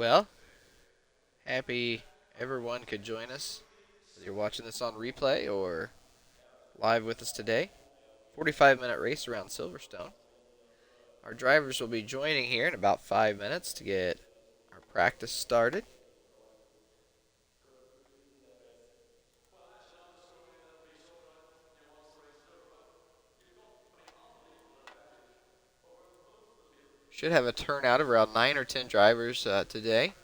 Well, happy everyone could join us, whether you're watching this on replay or live with us today. 45-minute race around Silverstone. Our drivers will be joining here in about 5 minutes to get our practice started. Should have a turnout of around 9 or 10 drivers today.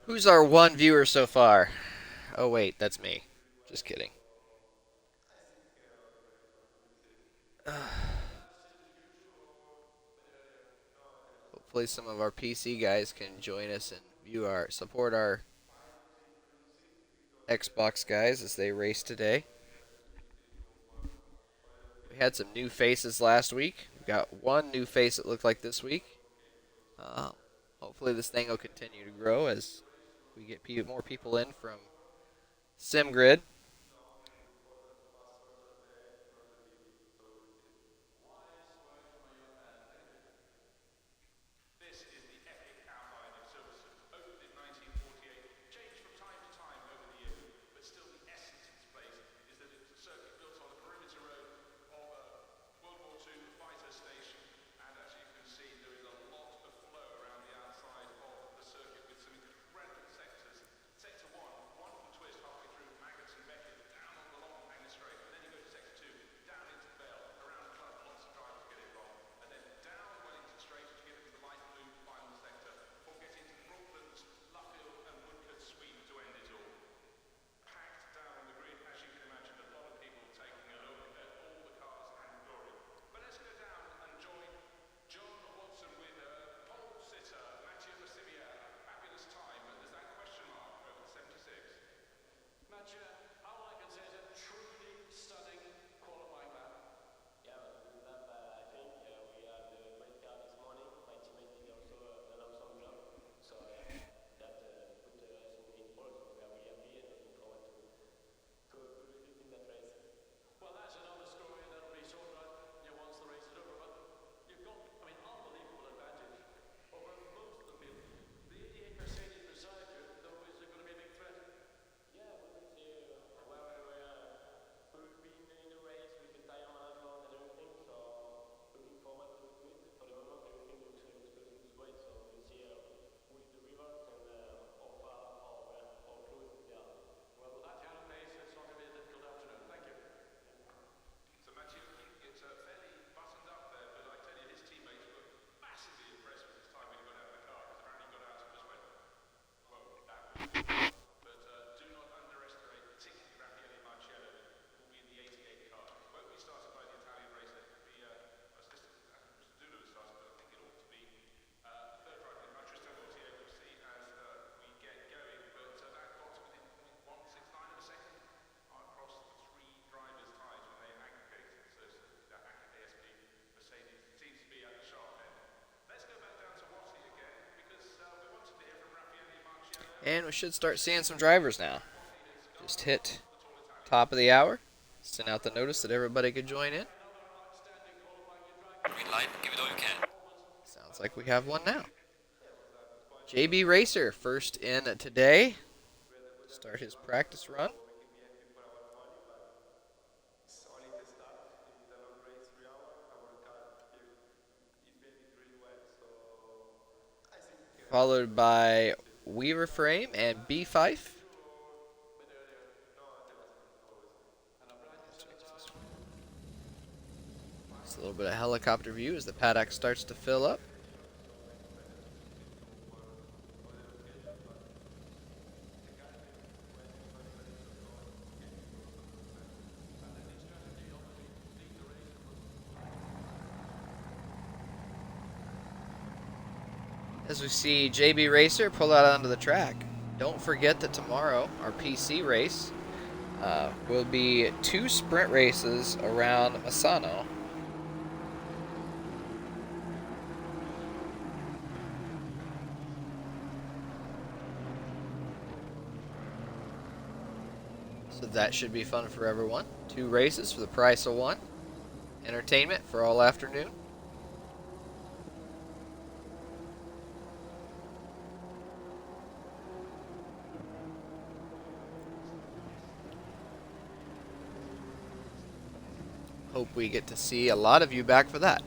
Who's our one viewer so far? Oh, wait, that's me. Just kidding. Hopefully some of our PC guys can join us and support our Xbox guys as they race today. We had some new faces last week. We got one new face it looked like this week. Uh, Hopefully this thing will continue to grow as we get more people in from SimGrid. And we should start seeing some drivers now. Just hit top of the hour. Sent out the notice that everybody could join in. Green light, give it all you can. Sounds like we have one now. JB Racer first in today. Start his practice run. Followed by Weaver Frame and B Fife. Just a little bit of helicopter view as the paddock starts to fill up. As we see JB Racer pull out onto the track. Don't forget that tomorrow, our PC race, will be 2 sprint races around Misano. So that should be fun for everyone. 2 races for the price of 1. Entertainment for all afternoon. Hope we get to see a lot of you back for that.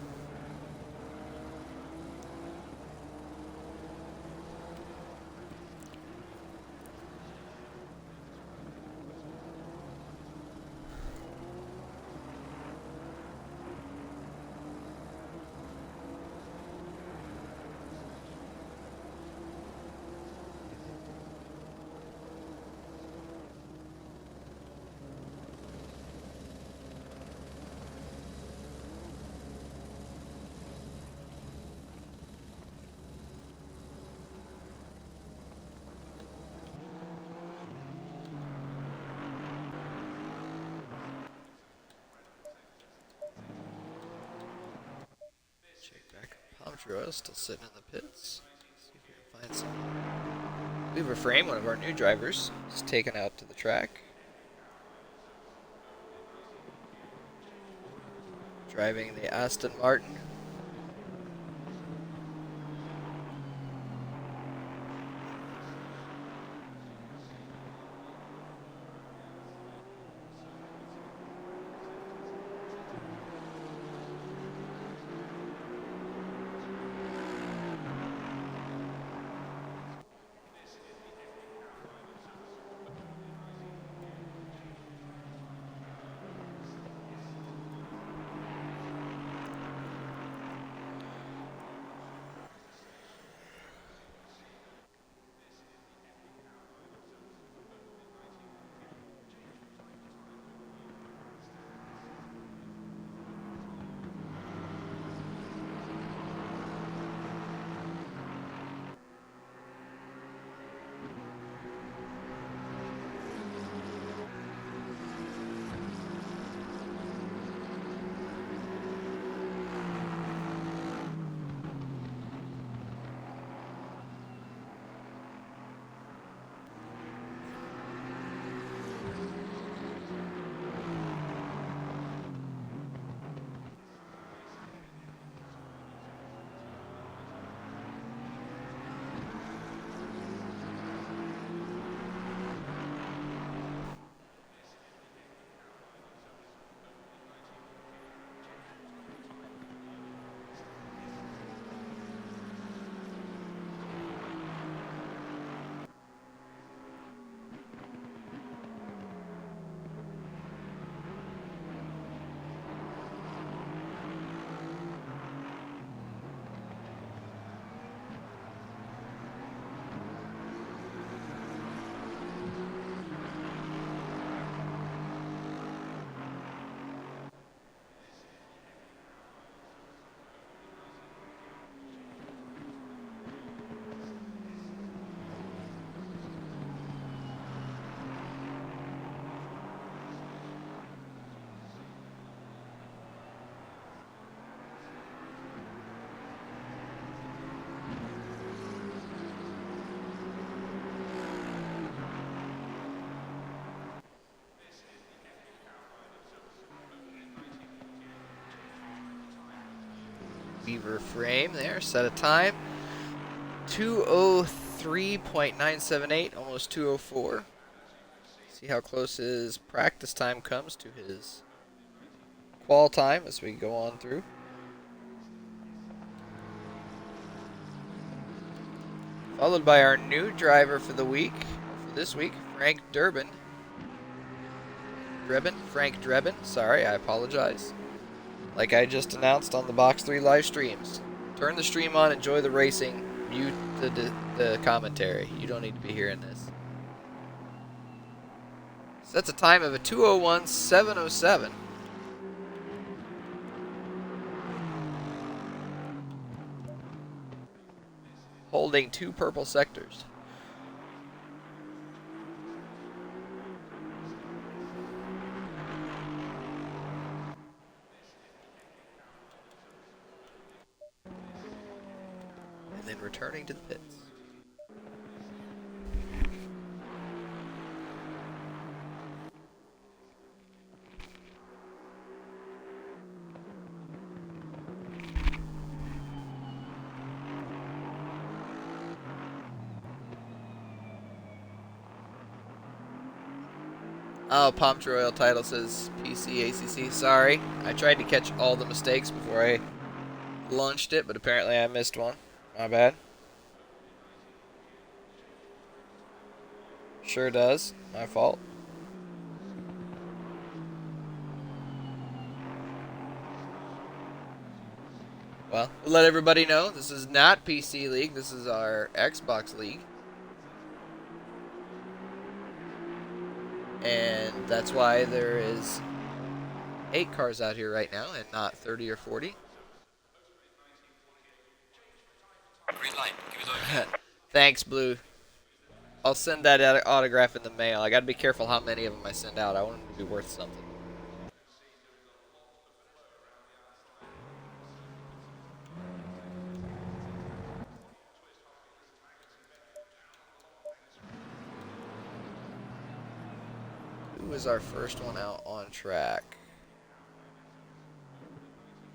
Palmtry still sitting in the pits. See if we can find some. Weaver Frame, one of our new drivers, is taken out to the track. Driving the Aston Martin. Beaver frame there. Set a time. 2:03.978, almost 2:04. See how close his practice time comes to his qual time as we go on through. Followed by our new driver for the week, for this week, Frank Drebin. Sorry, I apologize. Like I just announced on the BoX3 live streams. Turn the stream on, enjoy the racing, mute the commentary. You don't need to be hearing this. Sets a time of a 2:01.707. Holding 2 purple sectors. And then returning to the pits. Oh, Palm Tree Oil title says PC ACC. Sorry. I tried to catch all the mistakes before I launched it, but apparently I missed one. My bad. Sure does. My fault. Well, we'll let everybody know this is not PC League. This is our Xbox League. And that's why there is 8 cars out here right now and not 30 or 40. Green light. Give it over. Thanks, Blue. I'll send that autograph in the mail. I gotta be careful how many of them I send out. I want them to be worth something. Who was our first one out on track?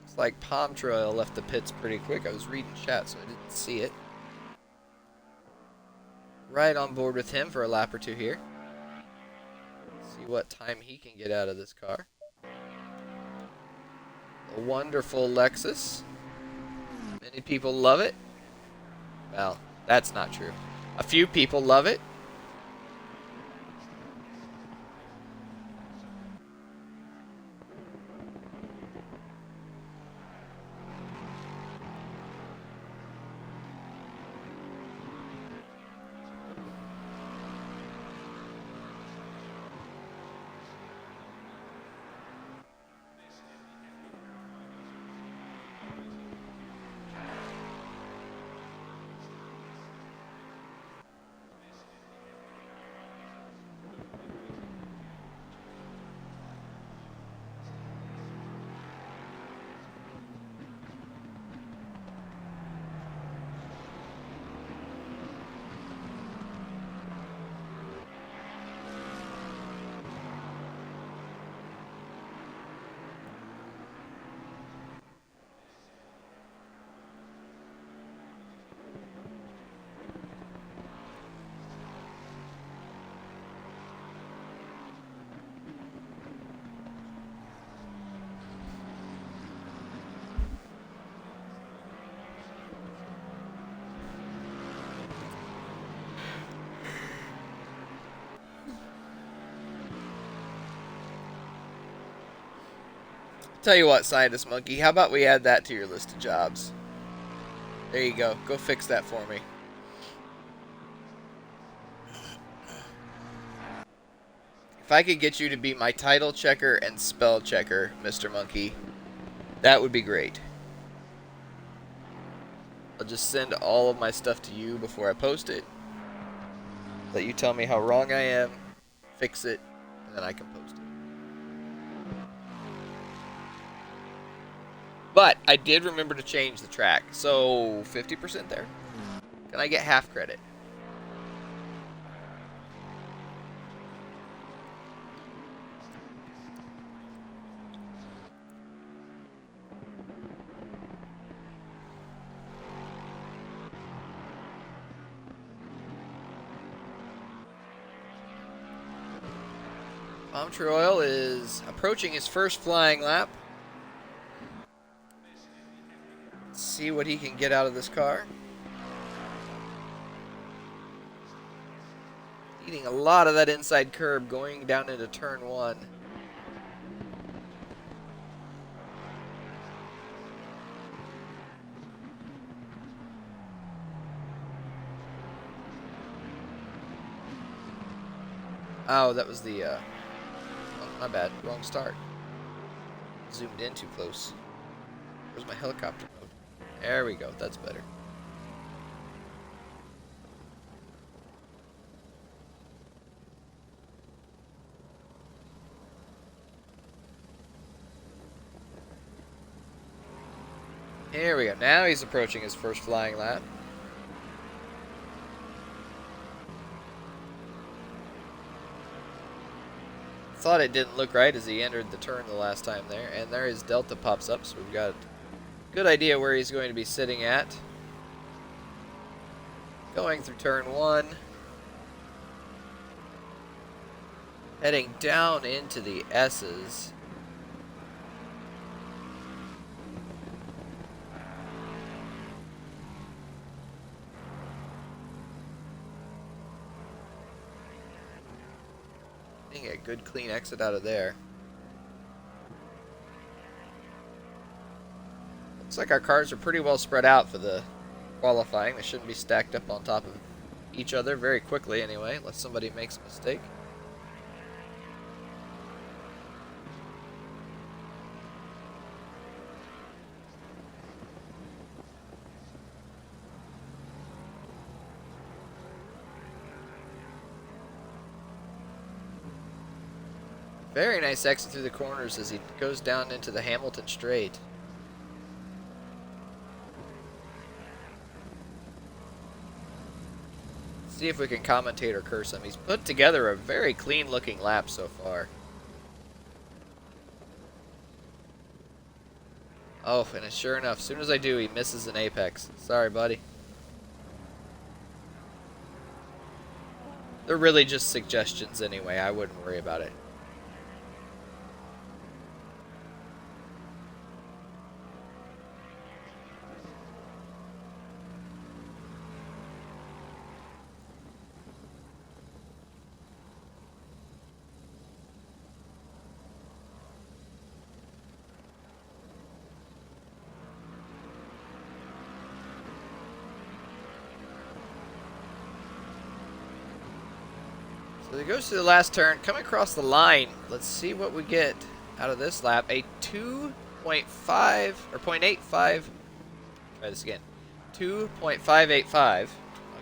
Looks like Palm Trail left the pits pretty quick. I was reading chat, so I didn't see it. Right on board with him for a lap or two here. See what time he can get out of this car. A wonderful Lexus. Many people love it. Well, that's not true. A few people love it. Tell you what, Scientist Monkey, how about we add that to your list of jobs? There you go. Go fix that for me. If I could get you to be my title checker and spell checker, Mr. Monkey, that would be great. I'll just send all of my stuff to you before I post it. Let you tell me how wrong I am, fix it, and then I can post it. But I did remember to change the track, so 50% there. Can I get half credit? Palm Tree Oil is approaching his first flying lap. Let's see what he can get out of this car. Eating a lot of that inside curb going down into turn 1. Oh, that was the, oh, my bad, wrong start. Zoomed in too close. Where's my helicopter mode? There we go, that's better. Here we go, now he's approaching his first flying lap. Thought it didn't look right as he entered the turn the last time there, and there his delta pops up, so we've got a good idea where he's going to be sitting at. Going through turn 1, heading down into the S's. A good clean exit out of there. Looks like our cars are pretty well spread out for the qualifying. They shouldn't be stacked up on top of each other very quickly anyway, unless somebody makes a mistake. Very nice exit through the corners as he goes down into the Hamilton straight. See if we can commentate or curse him. He's put together a very clean looking lap so far. Oh, and sure enough, as soon as I do, he misses an apex. Sorry, buddy. They're really just suggestions anyway. I wouldn't worry about it. So he goes to the last turn, coming across the line. Let's see what we get out of this lap. A 2.5 or 0.85. Try this again. 2.585. I'll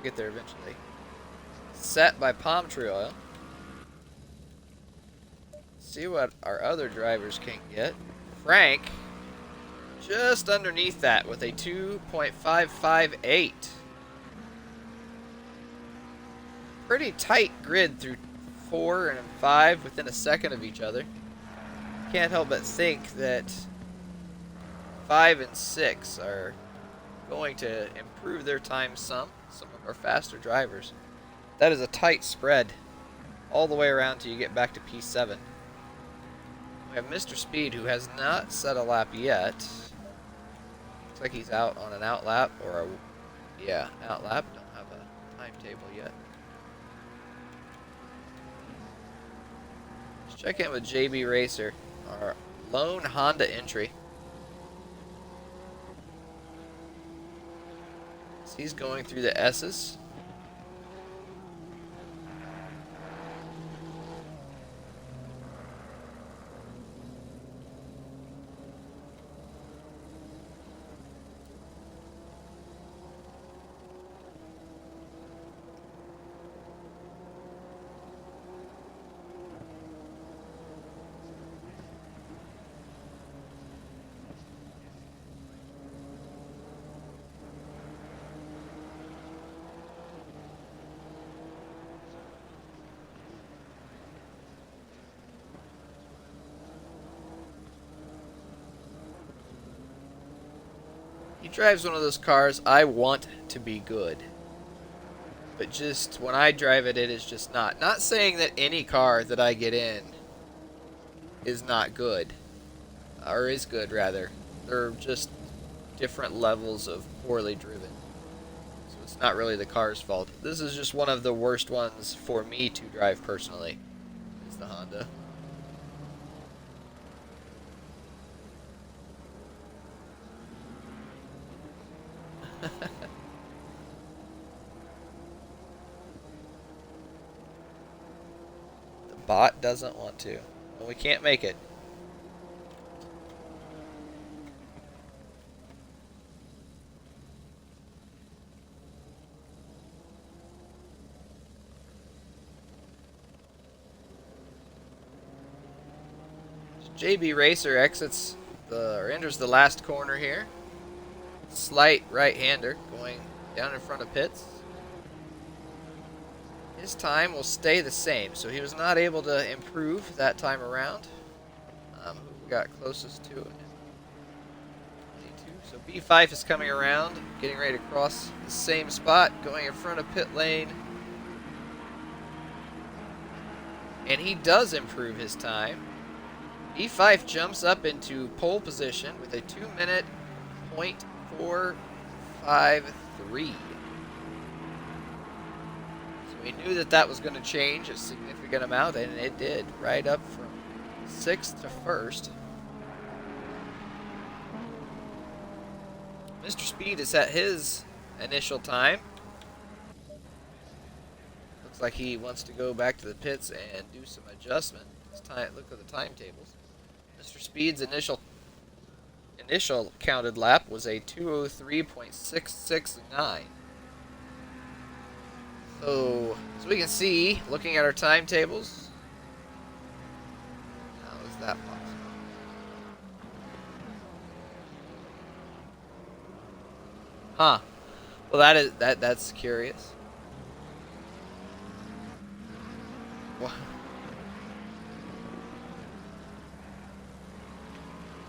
get there eventually. Set by Palm Tree Oil. See what our other drivers can get. Frank, just underneath that with a 2.558. Pretty tight grid through 4 and 5 within a second of each other. Can't help but think that 5 and 6 are going to improve their time some of our faster drivers. That is a tight spread all the way around till you get back to P7. We have Mr. Speed, who has not set a lap yet. Looks like he's out on an out lap or a, yeah, out lap. Don't have a timetable yet. Let's check in with JB Racer, our lone Honda entry. So he's going through the S's. He drives one of those cars I want to be good. But just when I drive it, it is just not. Not saying that any car that I get in is not good, or is good rather. They're just different levels of poorly driven. So it's not really the car's fault. This is just one of the worst ones for me to drive personally. Is the Honda. The bot doesn't want to. Well, we can't make it. JB Racer exits or enters the last corner here. Slight right-hander going down in front of pits. His time will stay the same, so he was not able to improve that time around. Who got closest to it? 22. So B5 is coming around, getting ready to cross the same spot, going in front of pit lane. And he does improve his time. B5 jumps up into pole position with a 2-minute .453. So we knew that that was going to change a significant amount, and it did, right up from 6th to 1st. Mr. Speed is at his initial time. Looks like he wants to go back to the pits and do some adjustment. Look at the timetables. Mr. Speed's initial counted lap was a 2:03.669. So, as we can see, looking at our timetables, how is that possible? Huh. Well, that's curious. Wow.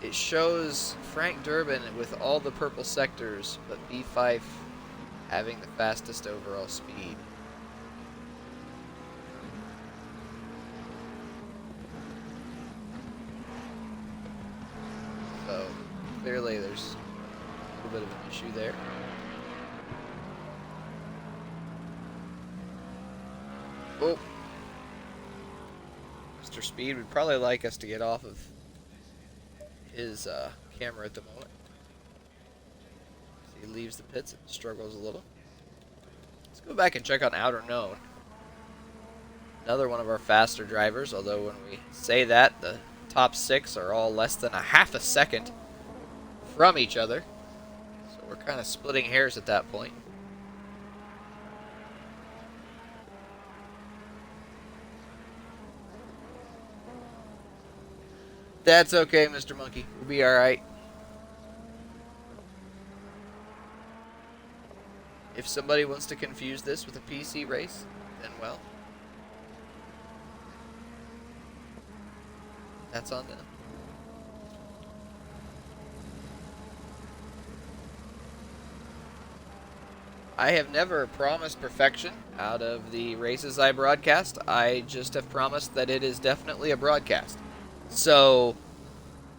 It shows Frank Durbin with all the purple sectors, but B5 having the fastest overall speed. So clearly there's a little bit of an issue there. Oh. Mr. Speed would probably like us to get off of his camera at the moment. So he leaves the pits and struggles a little. Let's go back and check on Outer Known. Another one of our faster drivers, although when we say that, the top 6 are all less than a half a second from each other. So we're kind of splitting hairs at that point. That's okay, Mr. Monkey. We'll be alright. If somebody wants to confuse this with a PC race, then well, that's on them. I have never promised perfection out of the races I broadcast. I just have promised that it is definitely a broadcast. So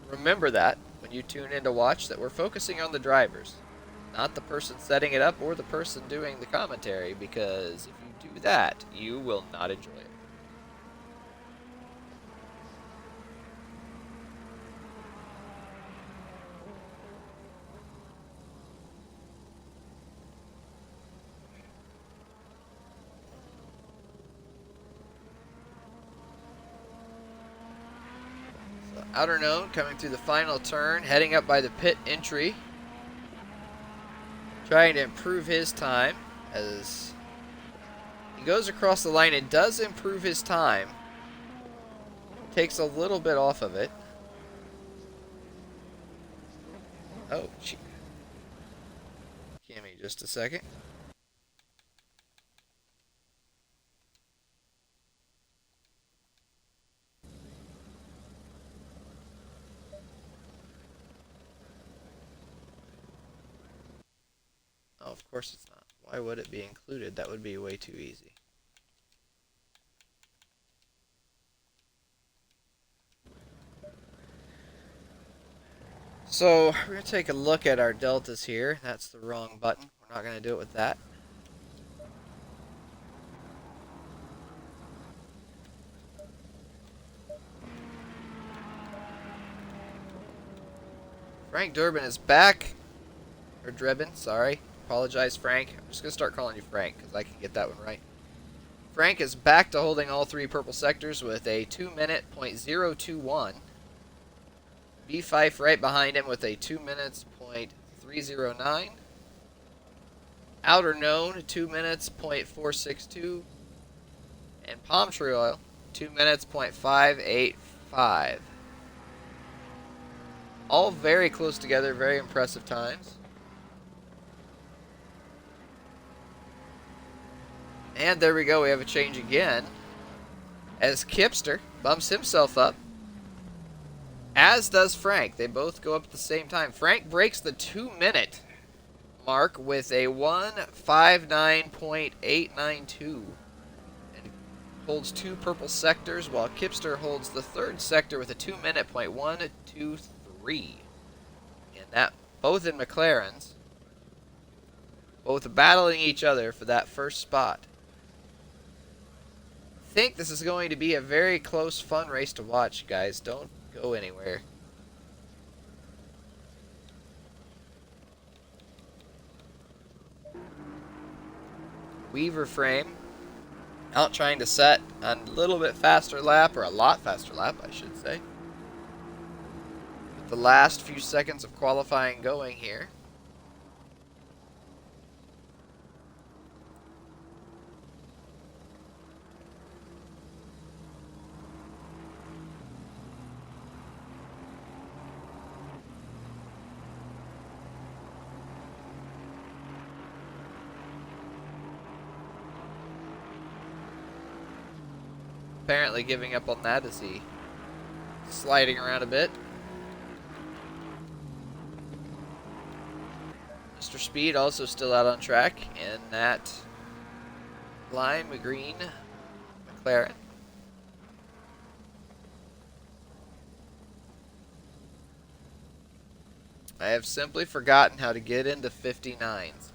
remember that when you tune in to watch, that we're focusing on the drivers, not the person setting it up or the person doing the commentary, because if you do that, you will not enjoy it. Outer Known coming through the final turn, heading up by the pit entry. Trying to improve his time as he goes across the line and does improve his time. Takes a little bit off of it. Oh, gee. Give me just a second. Oh, of course it's not. Why would it be included? That would be way too easy. So we're going to take a look at our deltas here. That's the wrong button. We're not going to do it with that. Frank Durbin is back. Or Drebin, sorry. Apologize, Frank. I'm just going to start calling you Frank because I can get that one right. Frank is back to holding all three purple sectors with a 2-minute .021. B Fife right behind him with a 2 minutes .309. Outer Known 2 minutes .462. And Palm Tree Oil 2 minutes .585. All very close together, very impressive times. And there we go, we have a change again. As Kipster bumps himself up. As does Frank. They both go up at the same time. Frank breaks the 2-minute mark with a 1:59.892. And holds two purple sectors, while Kipster holds the third sector with a 2-minute .123. And that both in McLarens. Both battling each other for that first spot. I think this is going to be a very close, fun race to watch, guys. Don't go anywhere. Weaver frame out trying to set a little bit faster lap, or a lot faster lap, I should say. With the last few seconds of qualifying going here. Apparently giving up on that as he sliding around a bit. Mr. Speed also still out on track in that lime green McLaren. I have simply forgotten how to get into 59s.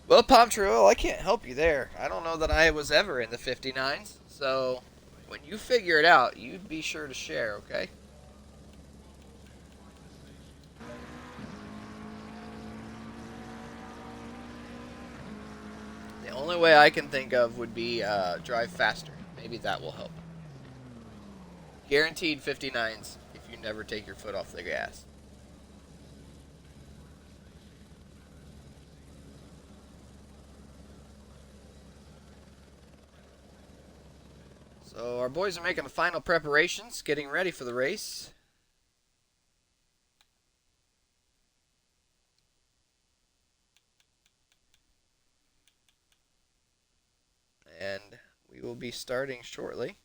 Well, Palm Tree Oil, I can't help you there. I don't know that I was ever in the 59s, so when you figure it out, you be sure to share, okay? The only way I can think of would be drive faster. Maybe that will help. Guaranteed 59s if you never take your foot off the gas. So our boys are making the final preparations, getting ready for the race. And we will be starting shortly.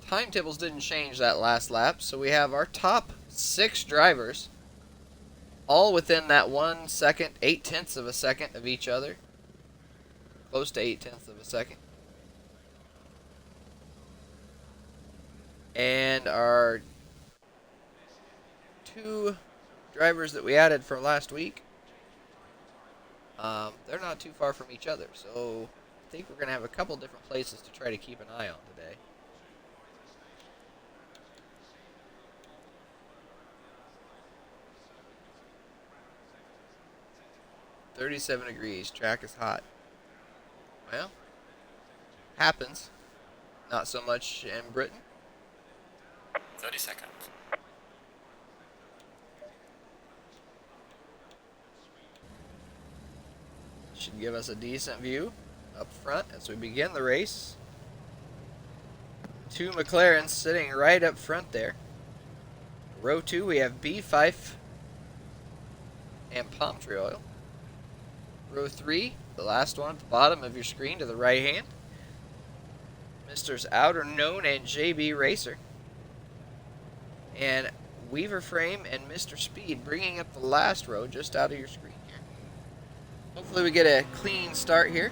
Timetables didn't change that last lap, so we have our top 6 drivers all within that 1 second, 8/10 of a second of each other. Close to 8/10 of a second. And our 2 drivers that we added from last week, they're not too far from each other. So I think we're going to have a couple different places to try to keep an eye on today. 37 degrees. Track is hot. Well, happens. Not so much in Britain. 30 seconds. Should give us a decent view up front as we begin the race. 2 McLarens sitting right up front there. Row 2, we have B Fife and Palm Tree Oil. Row 3, the last one at the bottom of your screen to the right hand. Mr.'s Outer Known and JB Racer. And Weaver Frame and Mr. Speed bringing up the last row just out of your screen here. Hopefully we get a clean start here.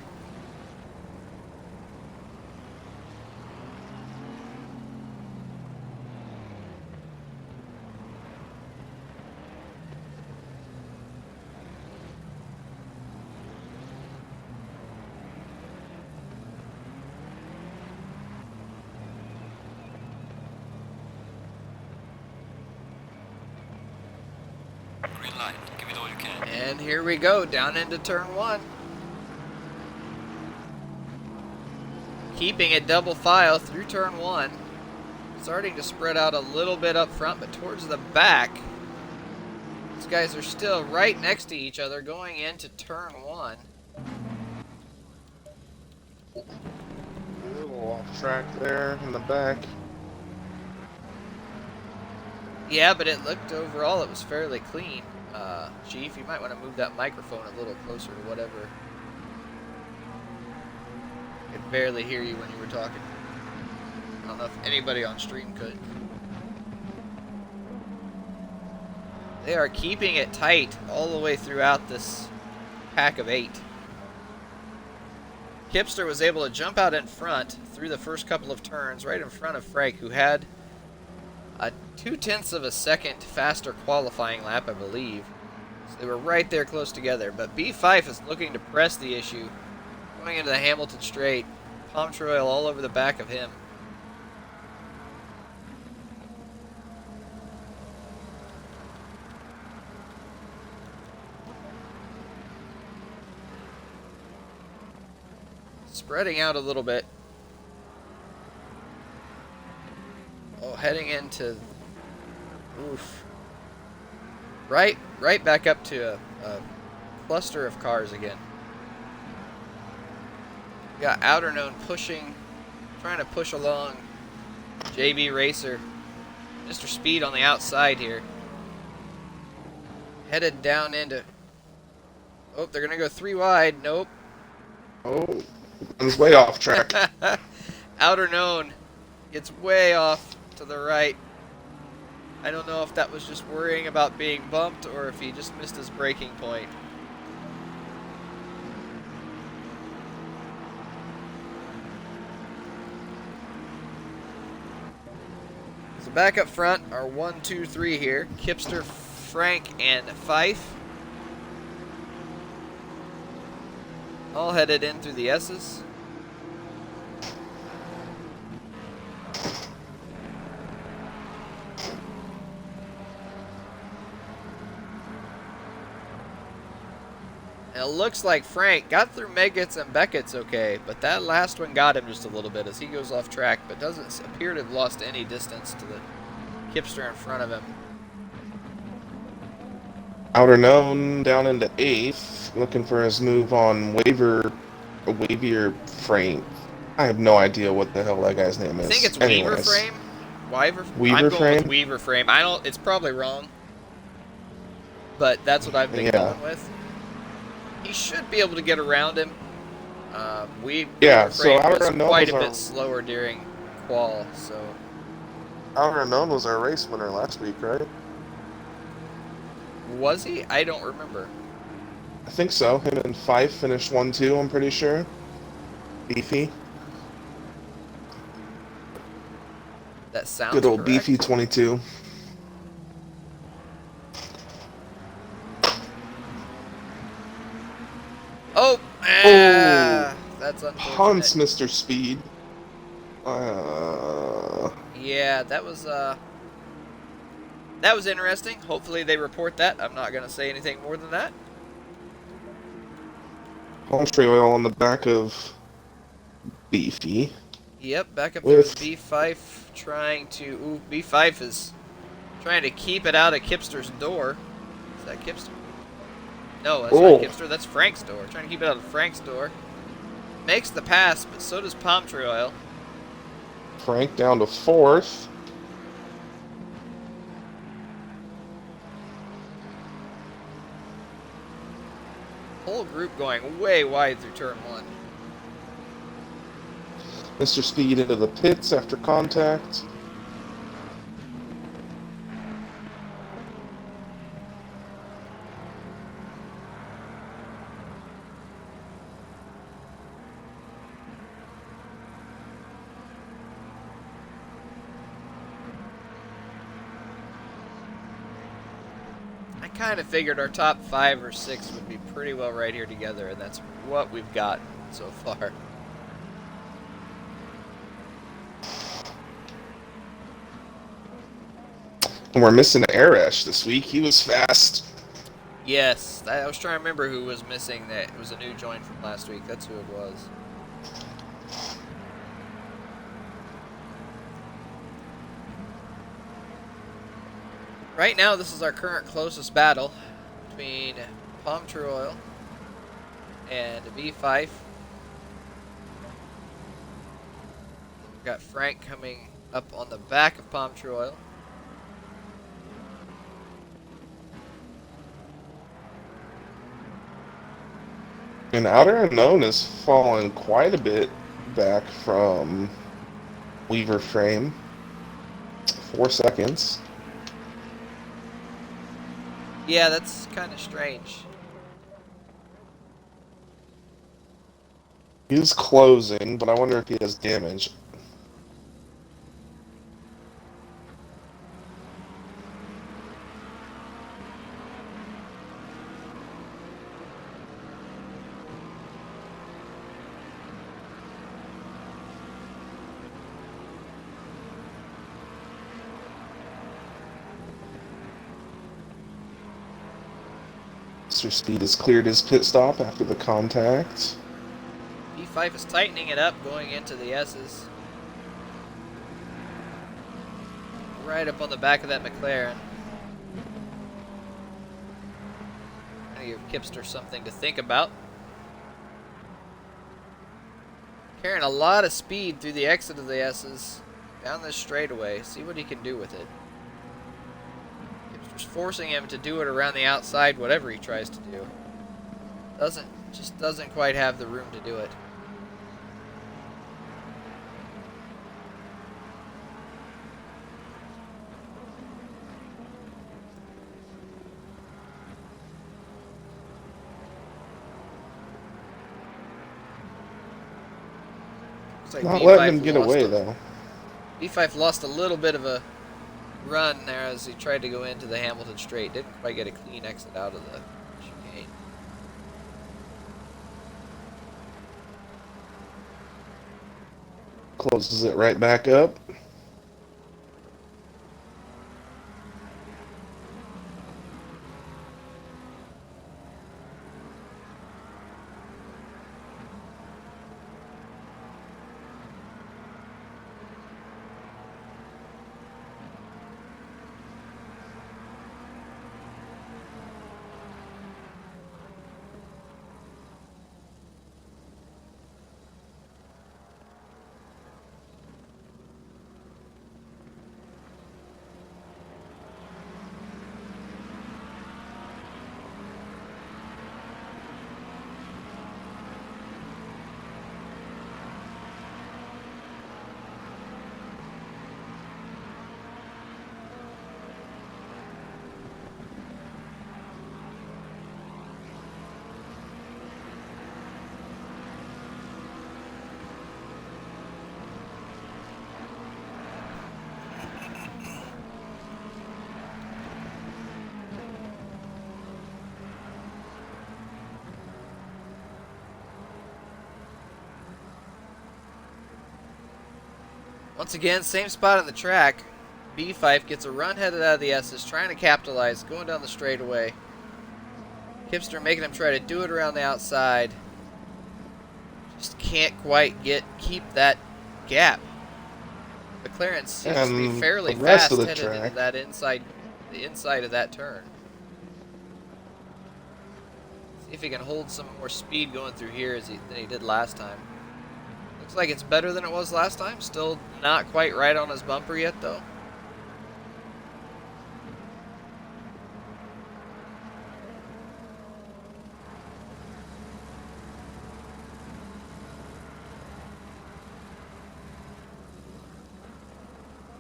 Green light. Give it all you can. And here we go, down into turn 1. Keeping it double file through turn 1. Starting to spread out a little bit up front, but towards the back, these guys are still right next to each other going into turn 1. A little off track there in the back. Yeah, but it looked overall, it was fairly clean. Chief, you might want to move that microphone a little closer to whatever. I could barely hear you when you were talking. I don't know if anybody on stream could. They are keeping it tight all the way throughout this pack of 8. Kipster was able to jump out in front through the first couple of turns, right in front of Frank, who had a 0.2 of a second faster qualifying lap, I believe. So they were right there close together. But B5 is looking to press the issue. Going into the Hamilton straight. Palm Troil all over the back of him. Spreading out a little bit. Oh, heading into... Oof. Right back up to a cluster of cars again. We got Outer Known pushing, trying to push along JB Racer. Mr. Speed on the outside here. Headed down into... Oh, they're going to go 3 wide. Nope. Oh, runs way off track. Outer Known gets way off to the right. I don't know if that was just worrying about being bumped or if he just missed his braking point. So back up front are 1, 2, 3 here. Kipster, Frank, and Fife. All headed in through the S's. And it looks like Frank got through Meggett's and Beckett's okay, but that last one got him just a little bit as he goes off track, but doesn't appear to have lost any distance to the Kipster in front of him. Outer Known down into 8th, looking for his move on Wavier Frame. I have no idea what the hell that guy's name is. I think it's Anyways. Weaver Frame. Weaver I'm going Frame? with Weaver Frame. I don't. It's probably wrong, but that's what I've been going with. He should be able to get around him. Weaver so Frame Outer was Known quite was a bit slower during qual, so. Outer Known was our race winner last week, right? Was he? I don't remember. I think so. Him and Fife finished 1-2, I'm pretty sure. Beefy. That sounds Good old correct. Beefy 22. Oh, that's unfortunate. Hunts Mr. Speed. Yeah, that was interesting. Hopefully they report that. I'm not gonna say anything more than that. Paltry oil on the back of Beefy. Yep, back up With to B5 trying to... Ooh, B5 is trying to keep it out of Kipster's door. Is that Kipster? No, that's not Kipster. That's Frank's door. Trying to keep it out of Frank's door. Makes the pass, but so does Palm Tree Oil. Frank down to 4th. Whole group going way wide through turn 1. Mr. Speed into the pits after contact. I kind of figured our top 5 or 6 would be pretty well right here together, and that's what we've got so far. And we're missing Arash this week. He was fast. Yes, I was trying to remember who was missing. That it was a new join from last week. That's who it was. Right now, this is our current closest battle between Palm True Oil and B5. We've got Frank coming up on the back of Palm True Oil. And Outer Unknown has fallen quite a bit back from Weaver Frame. 4 seconds. Yeah, that's kind of strange. He's closing, but I wonder if he has damage. Mr. Speed has cleared his pit stop after the contact. B5 is tightening it up going into the S's. Right up on the back of that McLaren. Trying to give Kipster something to think about. Carrying a lot of speed through the exit of the S's. Down this straightaway. See what he can do with it. Kipster's forcing him to do it around the outside, whatever he tries to do. Just doesn't quite have the room to do it. Like Not letting him get away, though. though. B5 lost a little bit of a run there as he tried to go into the Hamilton straight. Didn't quite get a clean exit out of the chicane. Closes it right back up. Once again, same spot on the track. B5 gets a run headed out of the S's, trying to capitalize, going down the straightaway. Kipster making him try to do it around the outside. Just can't quite keep that gap. McLaren seems to be fairly fast headed into that the inside of that turn. See if he can hold some more speed going through here than he did last time. Looks like it's better than it was last time. Still not quite right on his bumper yet, though.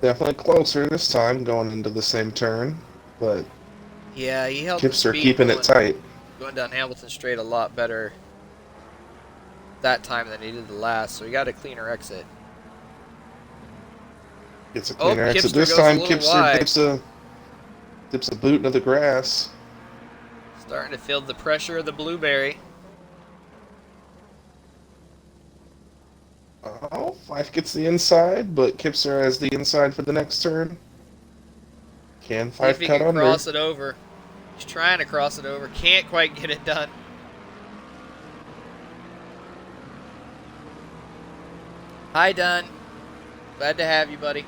Definitely closer this time, going into the same turn, but yeah, he held the Kipster speed keeping it tight. Going down Hamilton straight a lot better that time than he did the last, so he got a cleaner exit. Gets a cleaner exit. Kipster This goes time, a little Kipster wide. dips a boot into the grass. Starting to feel the pressure of the blueberry. Oh, Fife gets the inside, but Kipster has the inside for the next turn. Can See if Fife he cut can under? cross it over. He's trying to cross it over. Can't quite get it done. Hi, Dunn. Glad to have you, buddy.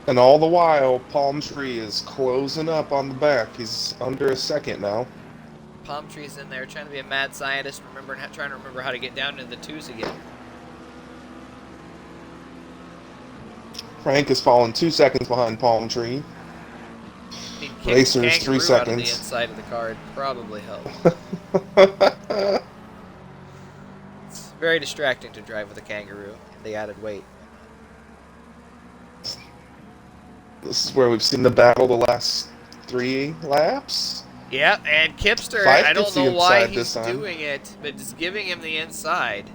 And all the while, Palm Tree is closing up on the back. He's under a second now. Palm Tree's in there trying to be a mad scientist, trying to remember how to get down into the twos again. Frank is falling 2 seconds behind Palm Tree. Racers 3 seconds. Out of the inside of the car would probably help. It's very distracting to drive with a kangaroo and the added weight. This is where we've seen the battle the last 3 laps. Yeah, and Kipster, I don't know why he's doing it, but just giving him the inside.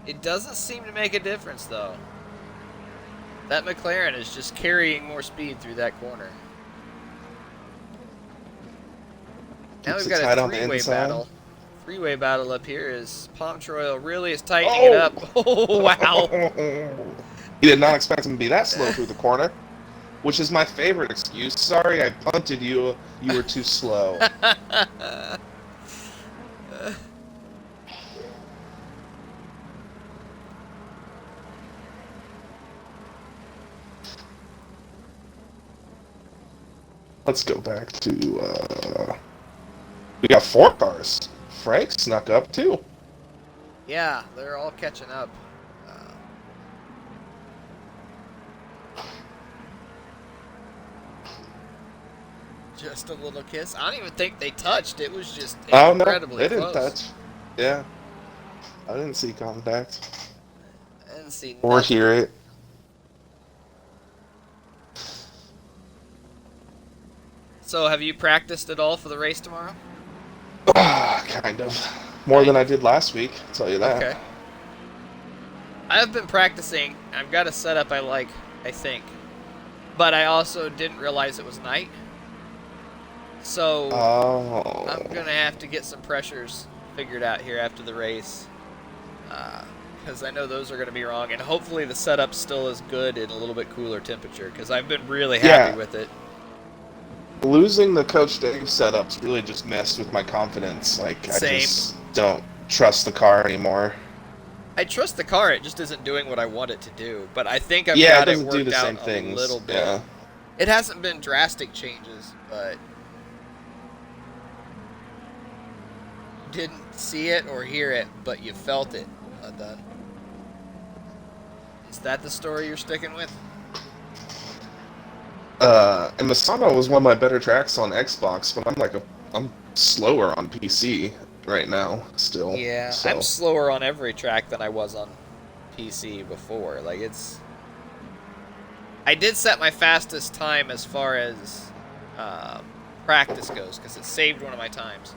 It doesn't seem to make a difference, though. That McLaren is just carrying more speed through that corner. Now we've got a three-way battle. Three-way battle up here is Palm Troy really is tightening it up. Oh, wow. He did not expect him to be that slow through the corner, which is my favorite excuse. Sorry, I punted you. You were too slow. Let's go back to, we got 4 cars. Frank snuck up, too. Yeah, they're all catching up. Just a little kiss. I don't even think they touched. It was just incredibly close. They didn't touch. Yeah. I didn't see contact. I didn't see or hear it. So, have you practiced at all for the race tomorrow? Kind of. More than I did last week, I'll tell you that. Okay. I've been practicing. I've got a setup I like, I think. But I also didn't realize it was night. So, I'm going to have to get some pressures figured out here after the race. Because I know those are going to be wrong. And hopefully the setup still is good in a little bit cooler temperature. Because I've been really happy with it. Losing the Coach Dave setups really just messed with my confidence. Like, Same. I just don't trust the car anymore. I trust the car. It just isn't doing what I want it to do. But I think I've got it worked out a little bit. Yeah. It hasn't been drastic changes, but didn't see it or hear it, but you felt it. Done. Is that the story you're sticking with? And Masano was one of my better tracks on Xbox, but I'm slower on PC right now still. Yeah, so. I'm slower on every track than I was on PC before. Like, it's... I did set my fastest time as far as practice goes, because it saved one of my times.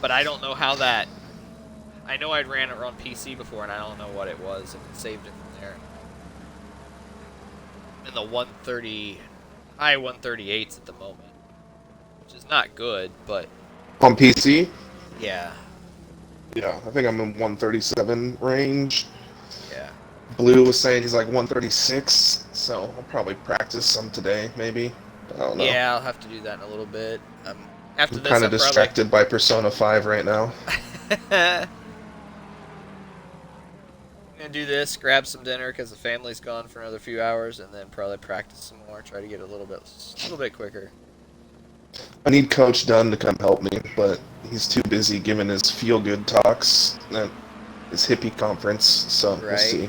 But I don't know how that... I know I'd ran it on PC before, and I don't know what it was, if it saved it from there. In the 130... high 138s at the moment, which is not good, but... On PC? Yeah. Yeah, I think I'm in 137 range. Yeah. Blue was saying he's like 136, so I'll probably practice some today, maybe. I don't know. Yeah, I'll have to do that in a little bit. After I'm this, kind of distracted by Persona 5 right now. I'm gonna do this, grab some dinner because the family's gone for another few hours, and then probably practice some more. Try to get a little bit quicker. I need Coach Dunn to come help me, but he's too busy giving his feel-good talks at his hippie conference, so we'll see.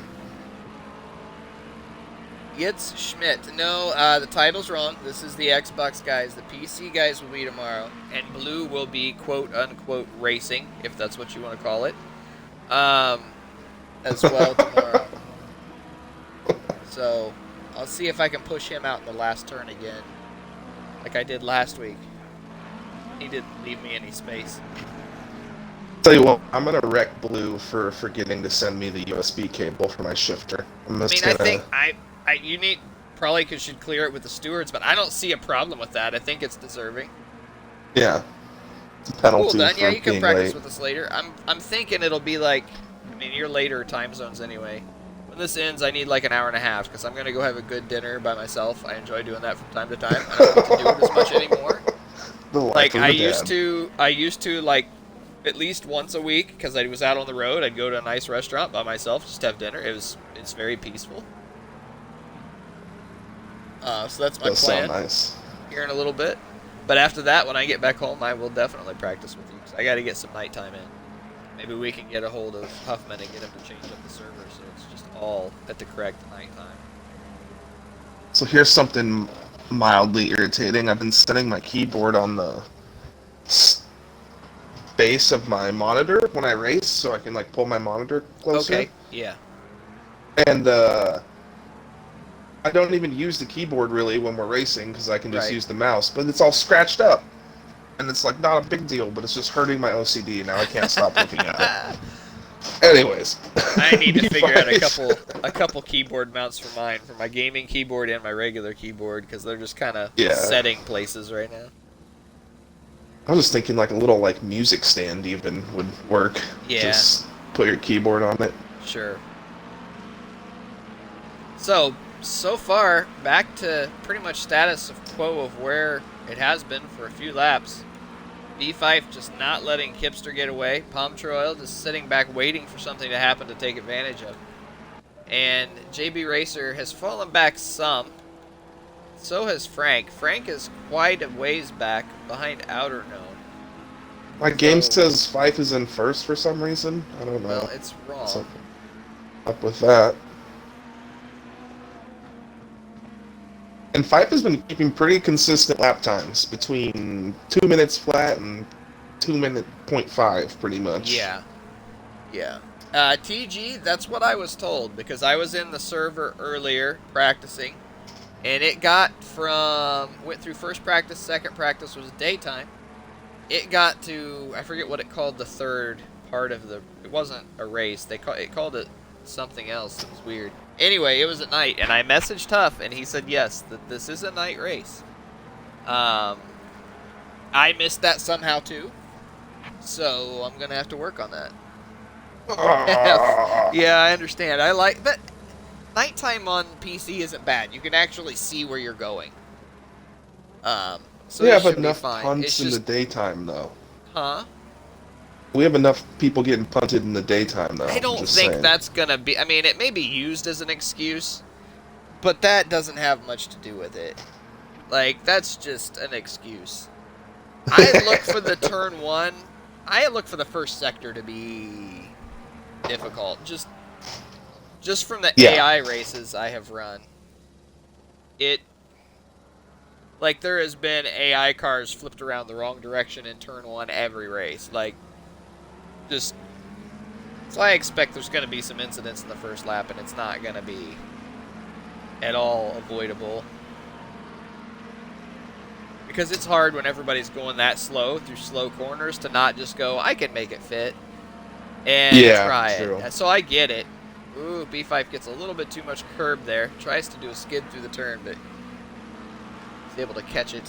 It's Schmidt. No, the title's wrong. This is the Xbox guys. The PC guys will be tomorrow, and Blue will be quote-unquote racing, if that's what you want to call it, as well tomorrow. So, I'll see if I can push him out in the last turn again, like I did last week. He didn't leave me any space. Tell you what, I'm gonna wreck Blue for forgetting to send me the USB cable for my shifter. I think you probably should clear it with the stewards, but I don't see a problem with that. I think it's deserving. Yeah, it's a penalty. Cool, then. Yeah, you can practice late. with us later. I'm thinking it'll be like, I mean, you're later time zones anyway. When this ends, I need like an hour and a half because I'm gonna go have a good dinner by myself. I enjoy doing that from time to time. I don't get to do it as much anymore. The life Like of a dad. I used to like at least once a week because I was out on the road. I'd go to a nice restaurant by myself, just have dinner. It's very peaceful. So that's my Does sound plan nice. here in a little bit. But after that, when I get back home, I will definitely practice with you. 'Cause I got to get some nighttime in. Maybe we can get a hold of Huffman and get him to change up the server so it's just all at the correct nighttime. So here's something mildly irritating. I've been setting my keyboard on the base of my monitor when I race, so I can like pull my monitor closer. Okay. Yeah. And I don't even use the keyboard really when we're racing because I can just Right. use the mouse. But it's all scratched up, and it's like not a big deal, but it's just hurting my OCD. Now I can't stop looking at it. Anyways, I need to figure out B5. a couple keyboard mounts for mine, for my gaming keyboard and my regular keyboard, because they're just kind of Yeah. setting places right now. I was just thinking like a little like music stand even would work. Yeah. Just put your keyboard on it. Sure. So far, back to pretty much status of quo of where it has been for a few laps. B5 just not letting Kipster get away. Palm Troil just sitting back waiting for something to happen to take advantage of. And JB Racer has fallen back some. So has Frank. Frank is quite a ways back behind Outer Known. My game says Fife is in first for some reason. I don't know. Well, it's wrong. Something up with that. And Fife has been keeping pretty consistent lap times between 2 minutes flat and 2 minute .5 pretty much. Yeah. Yeah. TG, that's what I was told because I was in the server earlier practicing, and it got went through first practice, second practice was daytime. It got to, I forget what it called the third part of it wasn't a race. It called it something else. It was weird. Anyway, it was at night, and I messaged Huff, and he said yes, that this is a night race. I missed that somehow too, so I'm gonna have to work on that. Yeah, I understand. I like that. Nighttime on PC isn't bad. You can actually see where you're going. So We it have should be enough fine. punts It's in the just, daytime though. huh? We have enough people getting punted in the daytime though. I don't just think saying. that's gonna be. I mean, it may be used as an excuse, but that doesn't have much to do with it. Like, that's just an excuse. I look for the turn one. I look for the first sector to be difficult. Just from the Yeah. AI races I have run. Like, there has been AI cars flipped around the wrong direction in turn one every race. Like, just. So I expect there's going to be some incidents in the first lap, and it's not going to be at all avoidable. Because it's hard when everybody's going that slow through slow corners to not just go, I can make it fit, and try true. it. So I get it. Ooh, B5 gets a little bit too much curb there. Tries to do a skid through the turn, but he's able to catch it.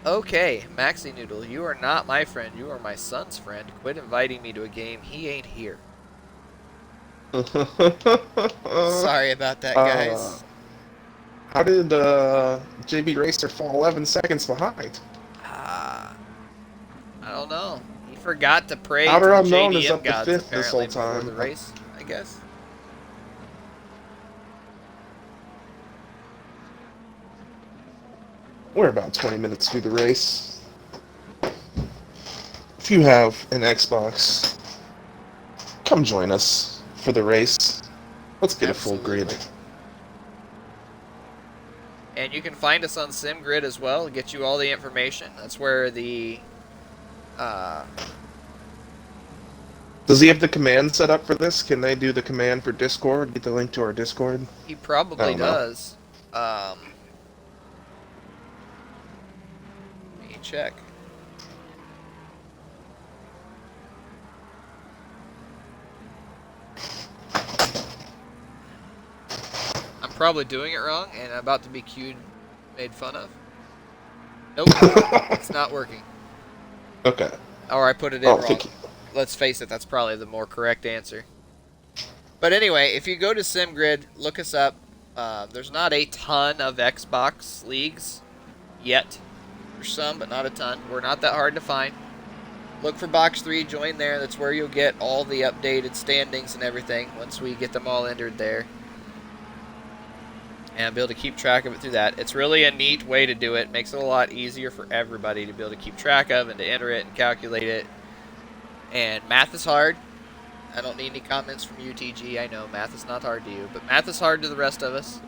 Okay, Maxi Noodle, you are not my friend. You are my son's friend. Quit inviting me to a game. He ain't here. Sorry about that, guys. How did JB Racer fall 11 seconds behind? I don't know. He forgot to pray Outer to the Unknown is JDM up to gods fifth this apparently whole before time. the race, I guess. We're about 20 minutes through the race. If you have an Xbox, come join us for the race. Let's get a full grid. And you can find us on SimGrid as well, get you all the information. That's where the Does he have the command set up for this? Can they do the command for Discord? Get the link to our Discord? he probably I don't know. does. Let me check. I'm probably doing it wrong, and I'm about to be made fun of. Nope, it's not working. Okay. Or I put it in Oh, wrong. thank you. Let's face it, that's probably the more correct answer. But anyway, if you go to SimGrid, look us up. There's not a ton of Xbox leagues yet. There's some, but not a ton. We're not that hard to find. Look for BoX3, join there. That's where you'll get all the updated standings and everything once we get them all entered there. And be able to keep track of it through that. It's really a neat way to do it. Makes it a lot easier for everybody to be able to keep track of and to enter it and calculate it. And math is hard. I don't need any comments from UTG. I know math is not hard to you, but math is hard to the rest of us.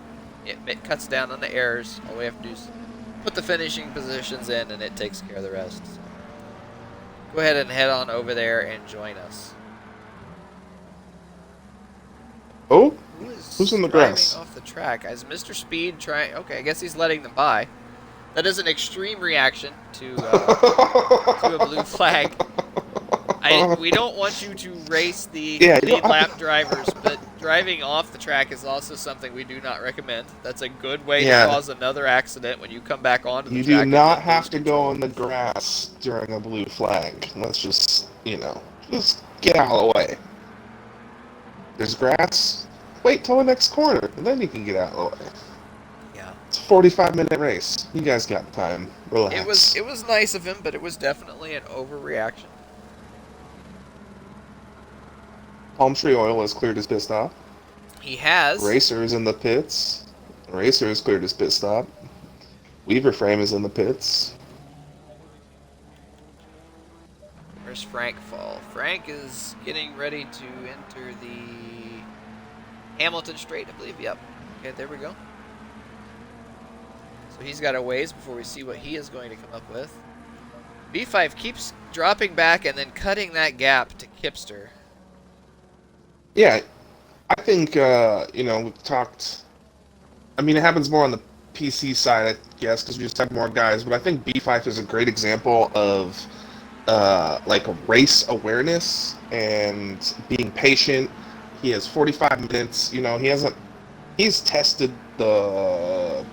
It cuts down on the errors. All we have to do is put the finishing positions in, and it takes care of the rest. So go ahead and head on over there and join us. Oh, Who is who's in the driving grass? off the track? Is Mr. Speed trying? Okay, I guess he's letting them by. That is an extreme reaction to a blue flag. We don't want you to race the lead lap drivers, but driving off the track is also something we do not recommend. That's a good way to cause another accident when you come back onto the You track. do and not then have lose to go control. on the grass during a blue flag. Let's just, just get out of the way. There's grass. Wait till the next corner, and then you can get out of the way. Yeah. It's a 45-minute race. You guys got time. Relax. It was nice of him, but it was definitely an overreaction. Palm Tree Oil has cleared his pit stop. He has. Racer is in the pits. Racer has cleared his pit stop. Weaver Frame is in the pits. Where's Frank Fall? Frank is getting ready to enter the Hamilton Straight, I believe. Yep. Okay, there we go. So he's got a ways before we see what he is going to come up with. B5 keeps dropping back and then cutting that gap to Kipster. Yeah, I think, we've talked. I mean, it happens more on the PC side, I guess, because we just have more guys. But I think B5 is a great example of like a race awareness and being patient. He has 45 minutes. He's tested the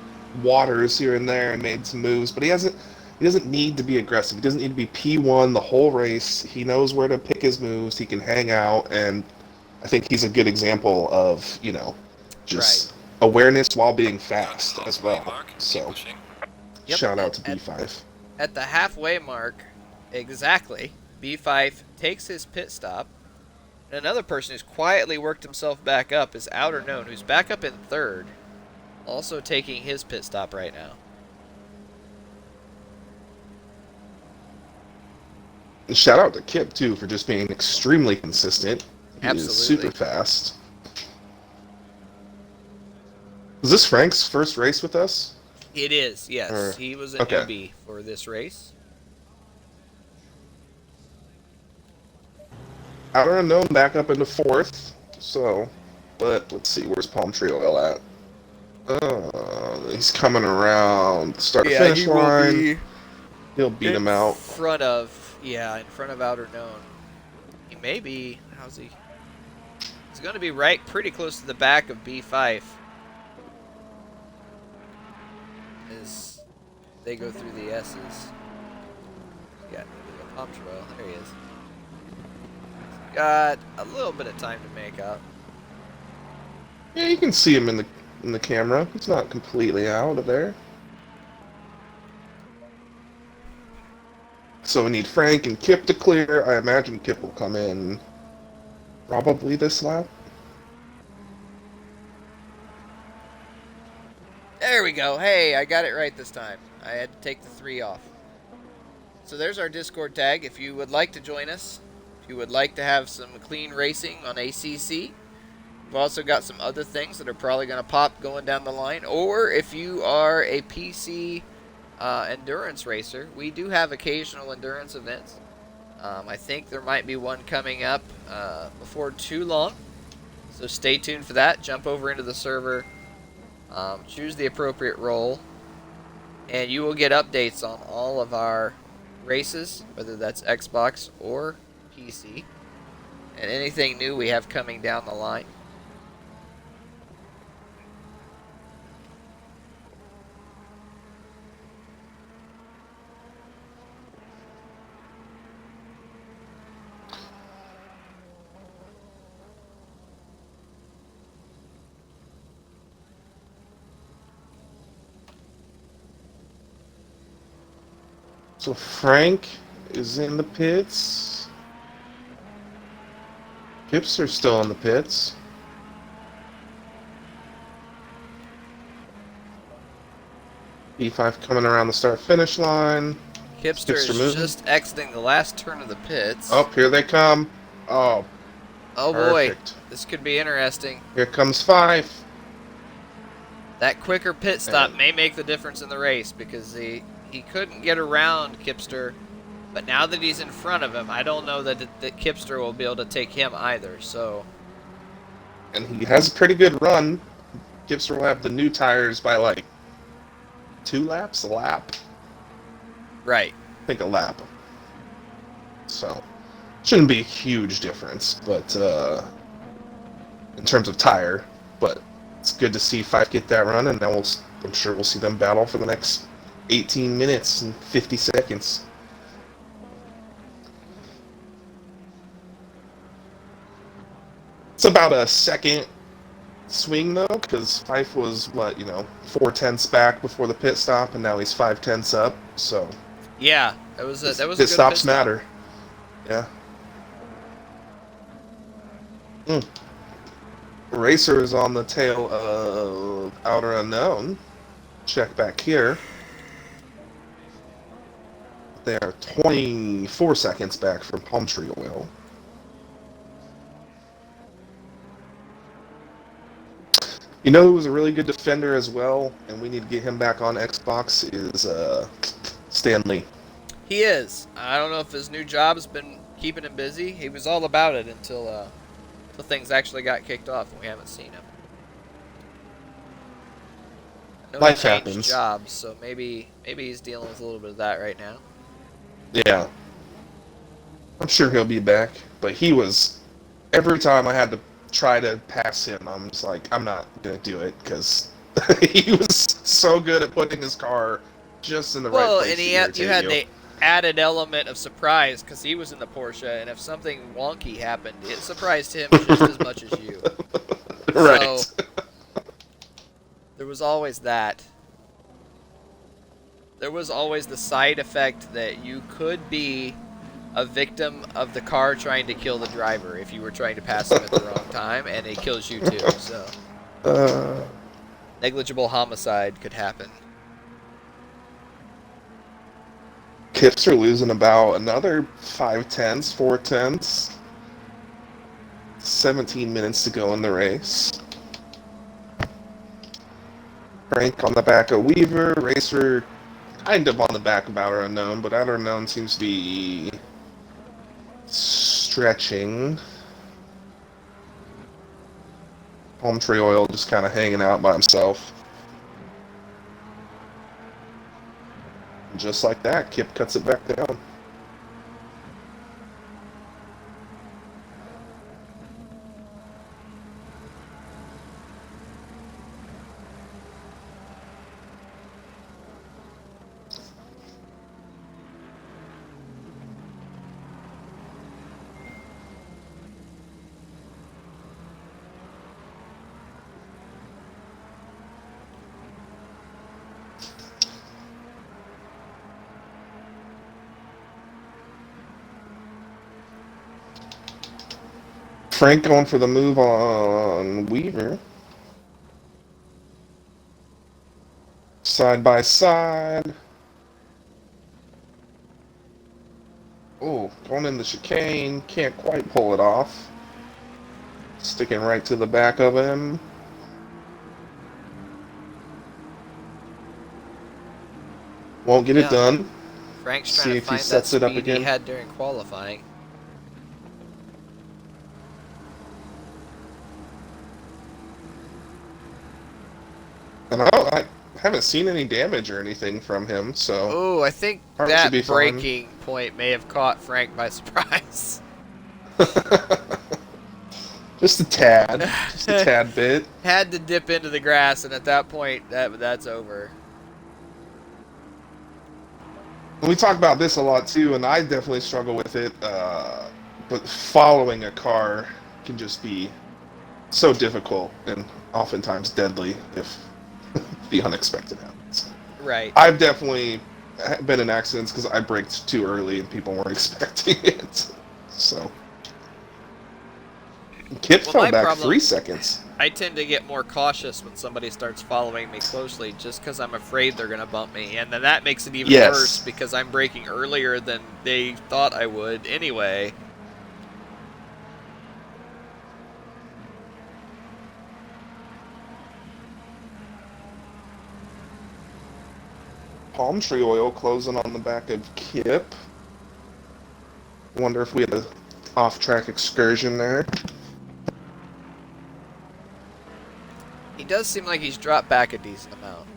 waters here and there and made some moves, but he doesn't need to be aggressive. He doesn't need to be P1 the whole race. He knows where to pick his moves. He can hang out, and I think he's a good example of, just awareness while being fast as well. So, shout out to B5. At the halfway mark, exactly, B5 takes his pit stop. And another person who's quietly worked himself back up is Outer Known, who's back up in third, also taking his pit stop right now. And shout out to Kip, too, for just being extremely consistent. He Absolutely. is super fast. Is this Frank's first race with us? It is, yes. He was a newbie for this race. Outer Unknown back up into fourth. So, let's see, where's Palm Tree Oil at? He's coming around the start-finish line. He'll beat him out. In front of Outer Known. He may be, how's he? He's going to be pretty close to the back of B5. As they go through the S's. Yeah, Palm Tree Oil, there he is. Got a little bit of time to make up. Yeah, you can see him in the camera. He's not completely out of there. So we need Frank and Kip to clear. I imagine Kip will come in probably this lap. There we go. Hey, I got it right this time. I had to take the 3 off. So there's our Discord tag. If you would like to join us, if you would like to have some clean racing on ACC, we've also got some other things that are probably going to pop going down the line. Or if you are a PC endurance racer, we do have occasional endurance events. I think there might be one coming up before too long. So stay tuned for that. Jump over into the server. Choose the appropriate role, and you will get updates on all of our races, whether that's Xbox or PC, and anything new we have coming down the line. So Frank is in the pits. Hipster's still in the pits. B5 coming around the start-finish line. Hipster Hipster is moving. just exiting the last turn of the pits. Oh, here they come. Oh, Oh boy, perfect. this could be interesting. Here comes 5. That quicker pit stop And may make the difference in the race because he couldn't get around Kipster, but now that he's in front of him, I don't know that Kipster will be able to take him either. So he has a pretty good run. Gibson will have the new tires by like 2 laps, a lap. right, I think a lap. So shouldn't be a huge difference, but in terms of tire. But it's good to see 5 get that run, and then I'm sure we'll see them battle for the next 18 minutes and 50 seconds. It's about a second swing though, because Fife was 4/10ths back before the pit stop, and now he's 5/10ths up. So yeah, that was a pit good pit stops stop. matter. Yeah. Mm. Racer is on the tail of Outer Unknown. Check back here. They are 24 seconds back from Palm Tree Oil. You know who was a really good defender as well, and we need to get him back on Xbox, is Stan Lee. He is. I don't know if his new job has been keeping him busy. He was all about it until things actually got kicked off and we haven't seen him. I know Life he changed happens. jobs, so maybe he's dealing with a little bit of that right now. Yeah. I'm sure he'll be back, but he was, every time I had to try to pass him, I'm just like, I'm not going to do it, because he was so good at putting his car just in the right Well, place and to you irritate had you. the added element of surprise because he was in the Porsche, and if something wonky happened, it surprised him just as much as you. Right. So there was always that. There was always the side effect that you could be a victim of the car trying to kill the driver if you were trying to pass him at the wrong time, and it kills you too. So Uh, negligible homicide could happen. Kips are losing about another 5/10ths, 4/10ths. 17 minutes to go in the race. Frank on the back of Weaver. Racer kind of on the back of Outer Unknown, but Outer Unknown seems to be stretching. Palm Tree Oil just kind of hanging out by himself. And just like that, Kip cuts it back down. Frank going for the move on Weaver. Side by side. Oh, going in the chicane. Can't quite pull it off. Sticking right to the back of him. Won't get it Yeah, done. Frank's trying See to if he find that sets it up speed he again. had during qualifying. And I haven't seen any damage or anything from him, so Oh, I think Heart should that be fine. braking point may have caught Frank by surprise. just a tad, just a tad bit. Had to dip into the grass, and at that point, that's over. We talk about this a lot too, and I definitely struggle with it. But following a car can just be so difficult and oftentimes deadly if the unexpected happens. Right. I've definitely been in accidents because I braked too early and people weren't expecting it. So Kip Well, fell my back problem, 3 seconds. I tend to get more cautious when somebody starts following me closely just because I'm afraid they're going to bump me. And then that makes it even worse Yes. because I'm braking earlier than they thought I would anyway. Palm tree oil closing on the back of Kip. Wonder if we had a off-track excursion there. He does seem like he's dropped back a decent amount.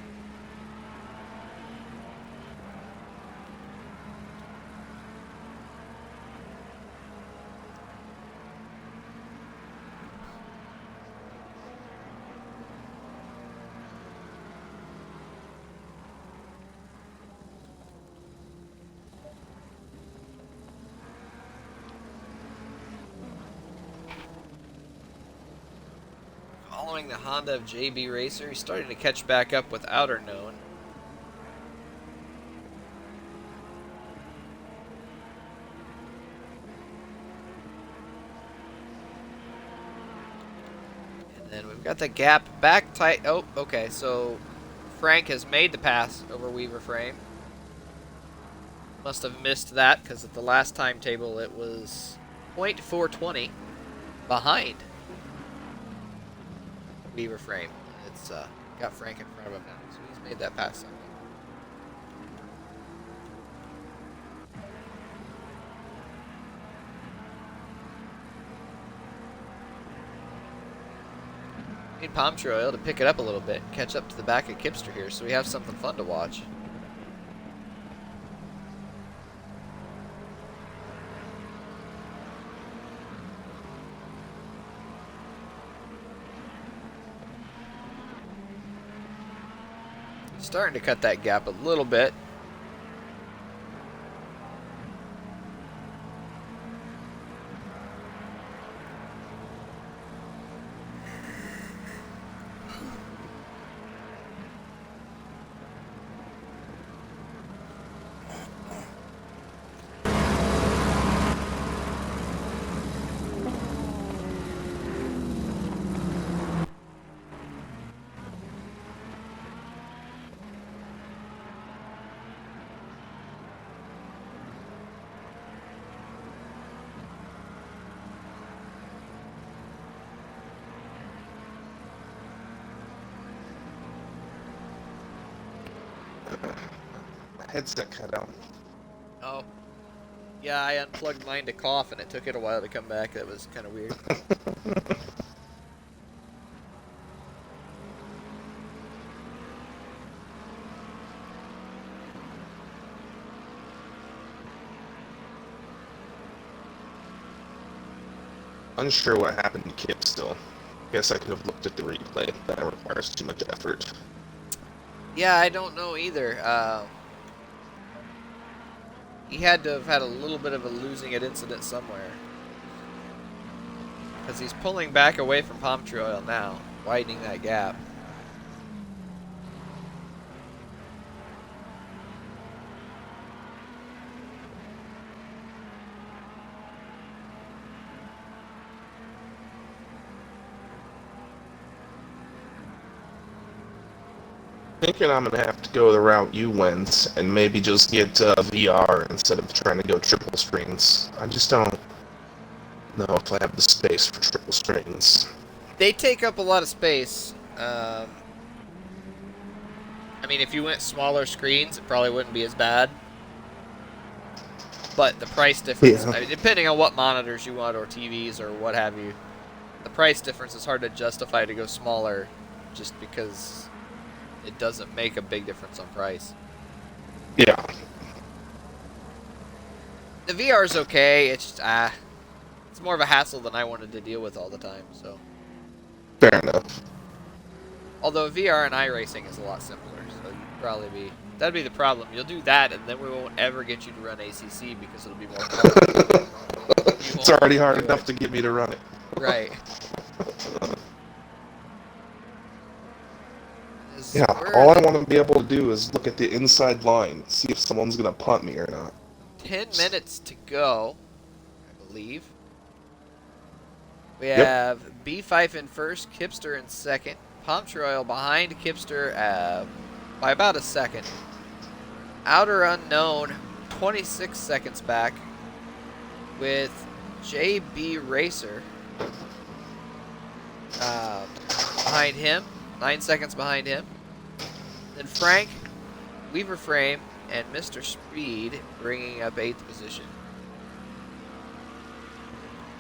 Following the Honda of JB Racer, he's starting to catch back up with Outer Known. And then we've got the gap back tight. Oh, okay, so Frank has made the pass over Weaver Frame. Must have missed that because at the last timetable it was 0.420 behind Weaver Frame. It's got Frank in front of him now, so he's made that pass. Need Palm Tree Oil to pick it up a little bit, catch up to the back of Kipster here, so we have something fun to watch. Starting to cut that gap a little bit. Headset cut out. Oh, yeah, I unplugged mine to cough, and it took it a while to come back. That was kind of weird. Unsure what happened to Kip still. Guess I could have looked at the replay. That requires too much effort. Yeah, I don't know either. He had to have had a little bit of a losing it incident somewhere. Because he's pulling back away from Palm Tree Oil now, widening that gap. Thinking I'm gonna have to go the route you went and maybe just get VR instead of trying to go triple screens. I just don't know if I have the space for triple screens. They take up a lot of space. I mean, if you went smaller screens, it probably wouldn't be as bad. But the price difference, I mean, depending on what monitors you want or TVs or what have you, the price difference is hard to justify to go smaller just because it doesn't make a big difference on price. Yeah. The VR is okay. It's just, it's more of a hassle than I wanted to deal with all the time. So, Fair enough. although VR and iRacing is a lot simpler, so you'd probably be that'd be the problem. You'll do that, and then we won't ever get you to run ACC because it'll be more complicated. It's already hard enough to get me to run it. Right. As Yeah, swear all I that want to be able to do is look at the inside line, see if someone's going to punt me or not. 10 minutes to go, I believe. We Yep. have B5 in first, Kipster in second. Palm Trail behind Kipster by about a second. Outer Unknown, 26 seconds back, with JB Racer behind him, 9 seconds behind him. Then Frank, Weaver Frame, and Mr. Speed bringing up 8th position.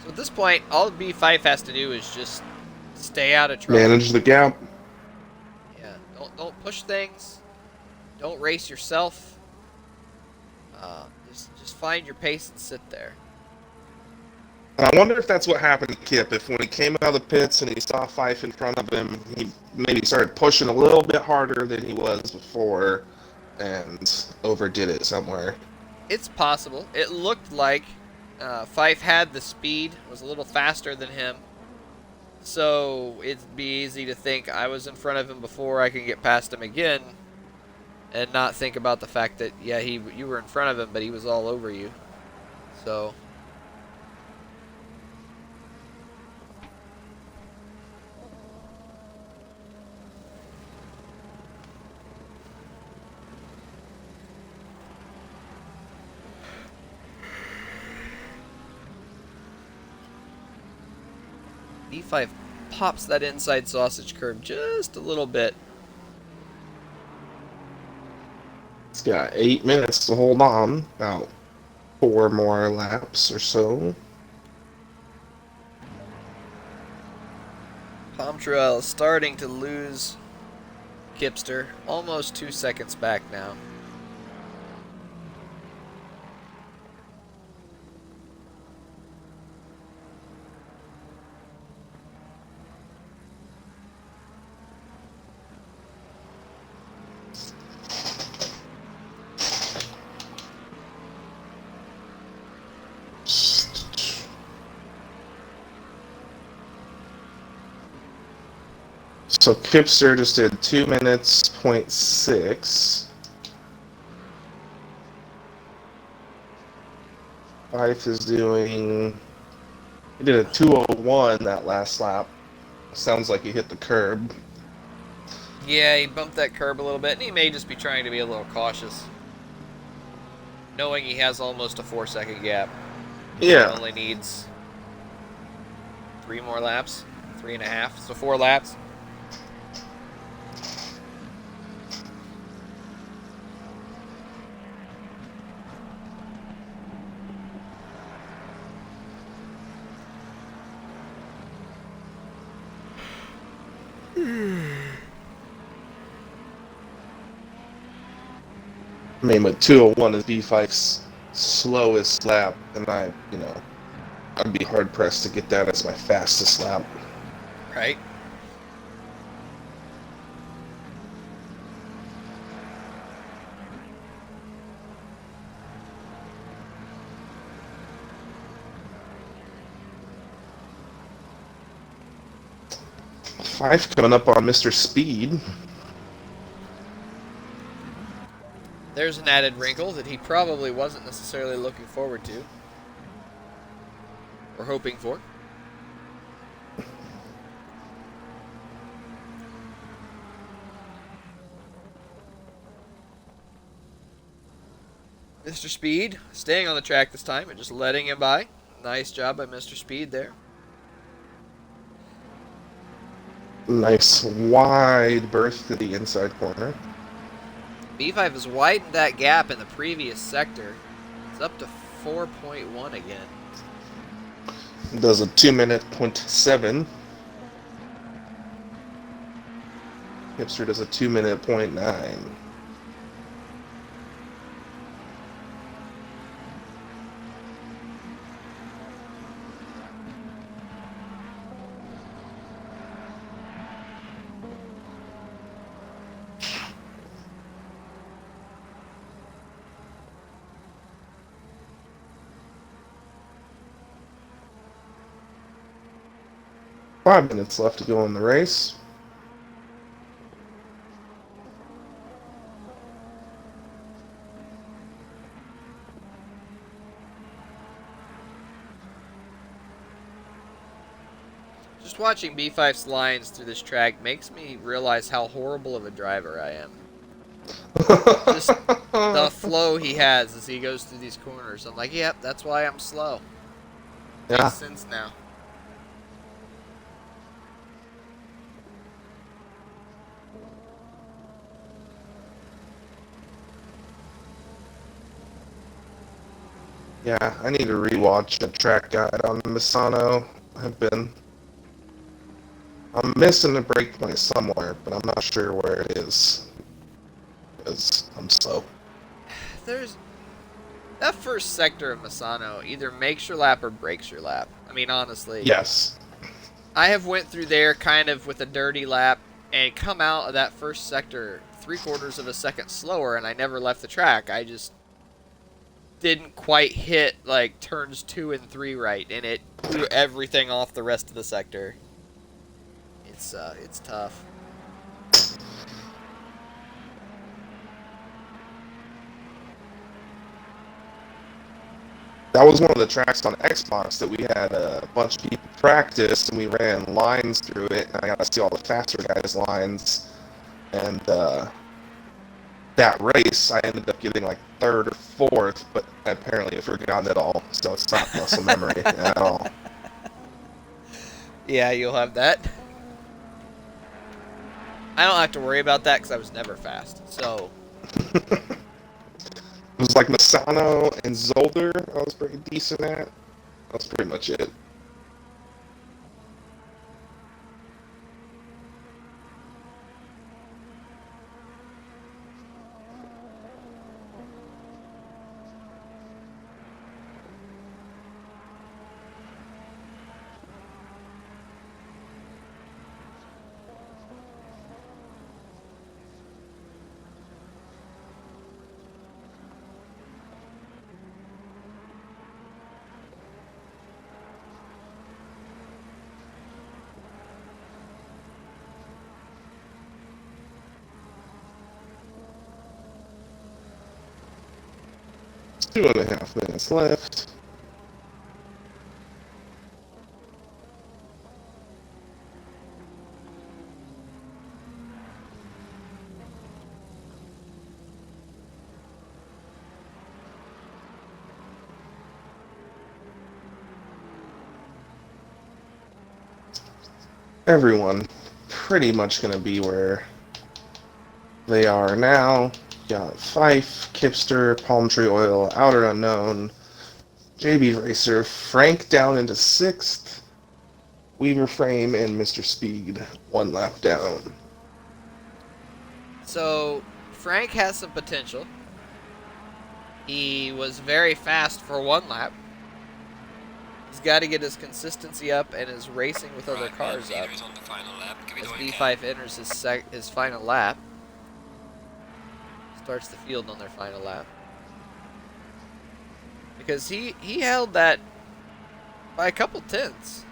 So at this point, all B5 has to do is just stay out of trouble. Manage the gap. Yeah, don't push things. Don't race yourself. Just find your pace and sit there. I wonder if that's what happened to Kip. If when he came out of the pits and he saw Fife in front of him, he maybe started pushing a little bit harder than he was before and overdid it somewhere. It's possible. It looked like Fife had the speed, was a little faster than him. So it'd be easy to think I was in front of him before, I can get past him again, and not think about the fact that, yeah, you were in front of him, but he was all over you. So E5 pops that inside sausage curve just a little bit. He's got 8 minutes to hold on. About 4 more laps or so. Palm Trail is starting to lose Kipster, almost 2 seconds back now. So Kipster just did 2 minutes, 0.6. Fife is doing. He did a 2:01 that last lap. Sounds like he hit the curb. Yeah, he bumped that curb a little bit, and he may just be trying to be a little cautious, knowing he has almost a 4-second gap. Yeah. He only needs 3 more laps, 3.5, so 4 laps. I mean, with 2:01 is B5's slowest lap, and I'd be hard pressed to get that as my fastest lap. Right? Fife coming up on Mr. Speed. There's an added wrinkle that he probably wasn't necessarily looking forward to or hoping for. Mr. Speed staying on the track this time and just letting him by. Nice job by Mr. Speed there. Nice wide berth to the inside corner. B5 has widened that gap in the previous sector. It's up to 4.1 again. Does a 2-minute 0.7. Hipster does a 2-minute 0.9. Five minutes left to go in the race. Just watching B5's lines through this track makes me realize how horrible of a driver I am. Just the flow he has as he goes through these corners. I'm like, yep, that's why I'm slow. Yeah. Makes sense now. Yeah, I need to rewatch a track guide on Misano. I'm missing a breakpoint somewhere, but I'm not sure where it is. Because I'm slow. There's that first sector of Misano either makes your lap or breaks your lap. I mean, honestly, Yes. I have went through there kind of with a dirty lap and come out of that first sector 3/4 of a second slower, and I never left the track. I just didn't quite hit like turns 2 and 3 right, and it threw everything off the rest of the sector. It's tough. That was one of the tracks on Xbox that we had a bunch of people practice, and we ran lines through it, and I got to see all the faster guys' lines. And that race, I ended up getting like third or fourth, but apparently I've forgotten it all, so it's not muscle memory at all. Yeah, you'll have that. I don't have to worry about that because I was never fast. So It was like Misano and Zolder I was pretty decent at. That's pretty much it. It's 2.5 minutes left. Everyone pretty much going to be where they are now. Got Fife, Kipster, Palm Tree Oil, Outer Unknown, JB Racer, Frank down into 6th, Weaver Frame, and Mr. Speed 1 lap down. So Frank has some potential. He was very fast for 1 lap. He's got to get his consistency up and his racing with other cars up. On the final lap. Give it As all you B5 can. enters his final lap. Starts the field on their final lap. Because he held that by a couple tenths.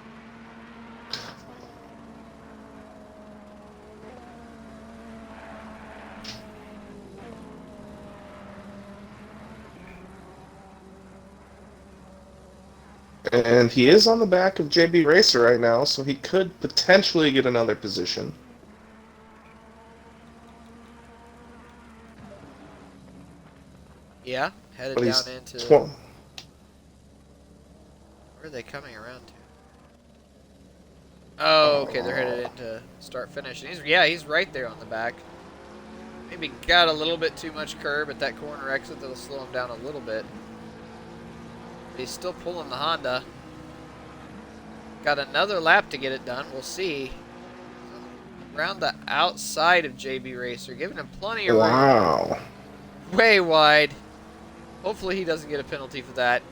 And he is on the back of JB Racer right now, so he could potentially get another position. Yeah, headed But down he's into... tw- Where are they coming around to? Oh, okay, they're headed into start finish. And he's right there on the back. Maybe got a little bit too much curb at that corner exit that'll slow him down a little bit. But he's still pulling the Honda. Got another lap to get it done. We'll see. Around the outside of JB Racer, giving him plenty of room. Wow. Way wide. Hopefully he doesn't get a penalty for that.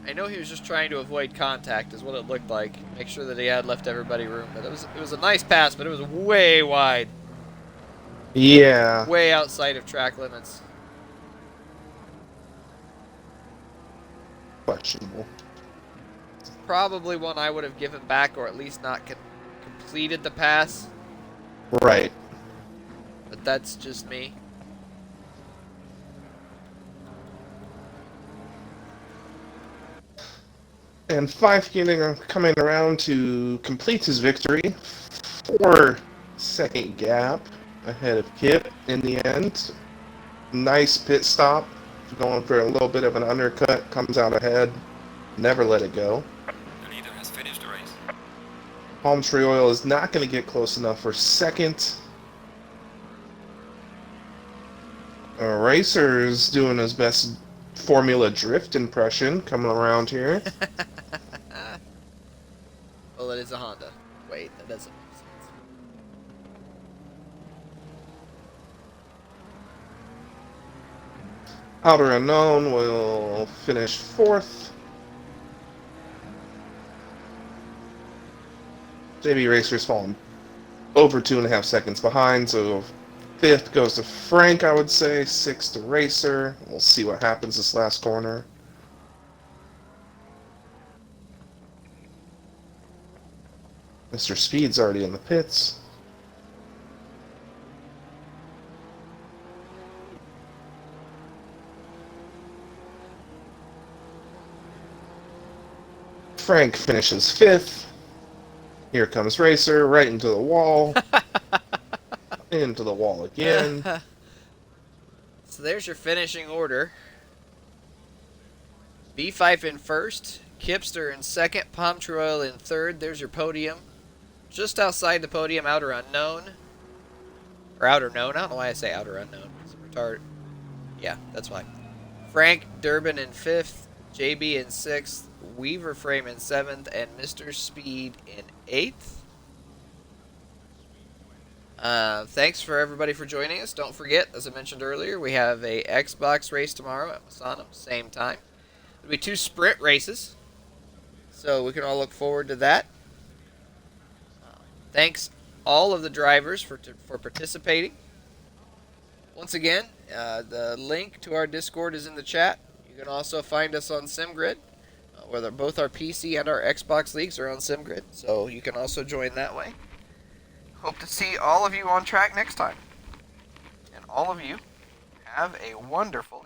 I know he was just trying to avoid contact is what it looked like. Make sure that he had left everybody room. But it was a nice pass, but it was way wide. Yeah. Way outside of track limits. Questionable. Probably one I would have given back or at least not completed the pass. Right. But that's just me. And Fife coming around to complete his victory. 4-second gap ahead of Kip in the end. Nice pit stop. Going for a little bit of an undercut. Comes out ahead. Never let it go. The leader has finished the race. Palm Tree Oil is not going to get close enough for second. Racer's doing his best Formula Drift impression coming around here. Well, it is a Honda. Wait, that doesn't make sense. Outer Unknown will finish fourth. JB Racer's falling over 2.5 seconds behind, so fifth goes to Frank, I would say. Sixth to Racer. We'll see what happens this last corner. Mr. Speed's already in the pits. Frank finishes fifth. Here comes Racer, right into the wall. Into the wall again. So there's your finishing order. B5 in first, Kipster in second, Palm Tree Oil in third. There's your podium. Just outside the podium, Outer Unknown. Or Outer Known. I don't know why I say Outer Unknown. It's retarded. Yeah, that's fine. Frank Durbin in fifth, JB in sixth, Weaver Frame in seventh, and Mr. Speed in eighth. Thanks for everybody for joining us. Don't forget, as I mentioned earlier, we have a Xbox race tomorrow at Masana, same time. There'll be 2 sprint races, so we can all look forward to that. Thanks all of the drivers for participating. Once again, the link to our Discord is in the chat. You can also find us on SimGrid, whether both our PC and our Xbox leagues are on SimGrid, so you can also join that way. Hope to see all of you on track next time. And all of you have a wonderful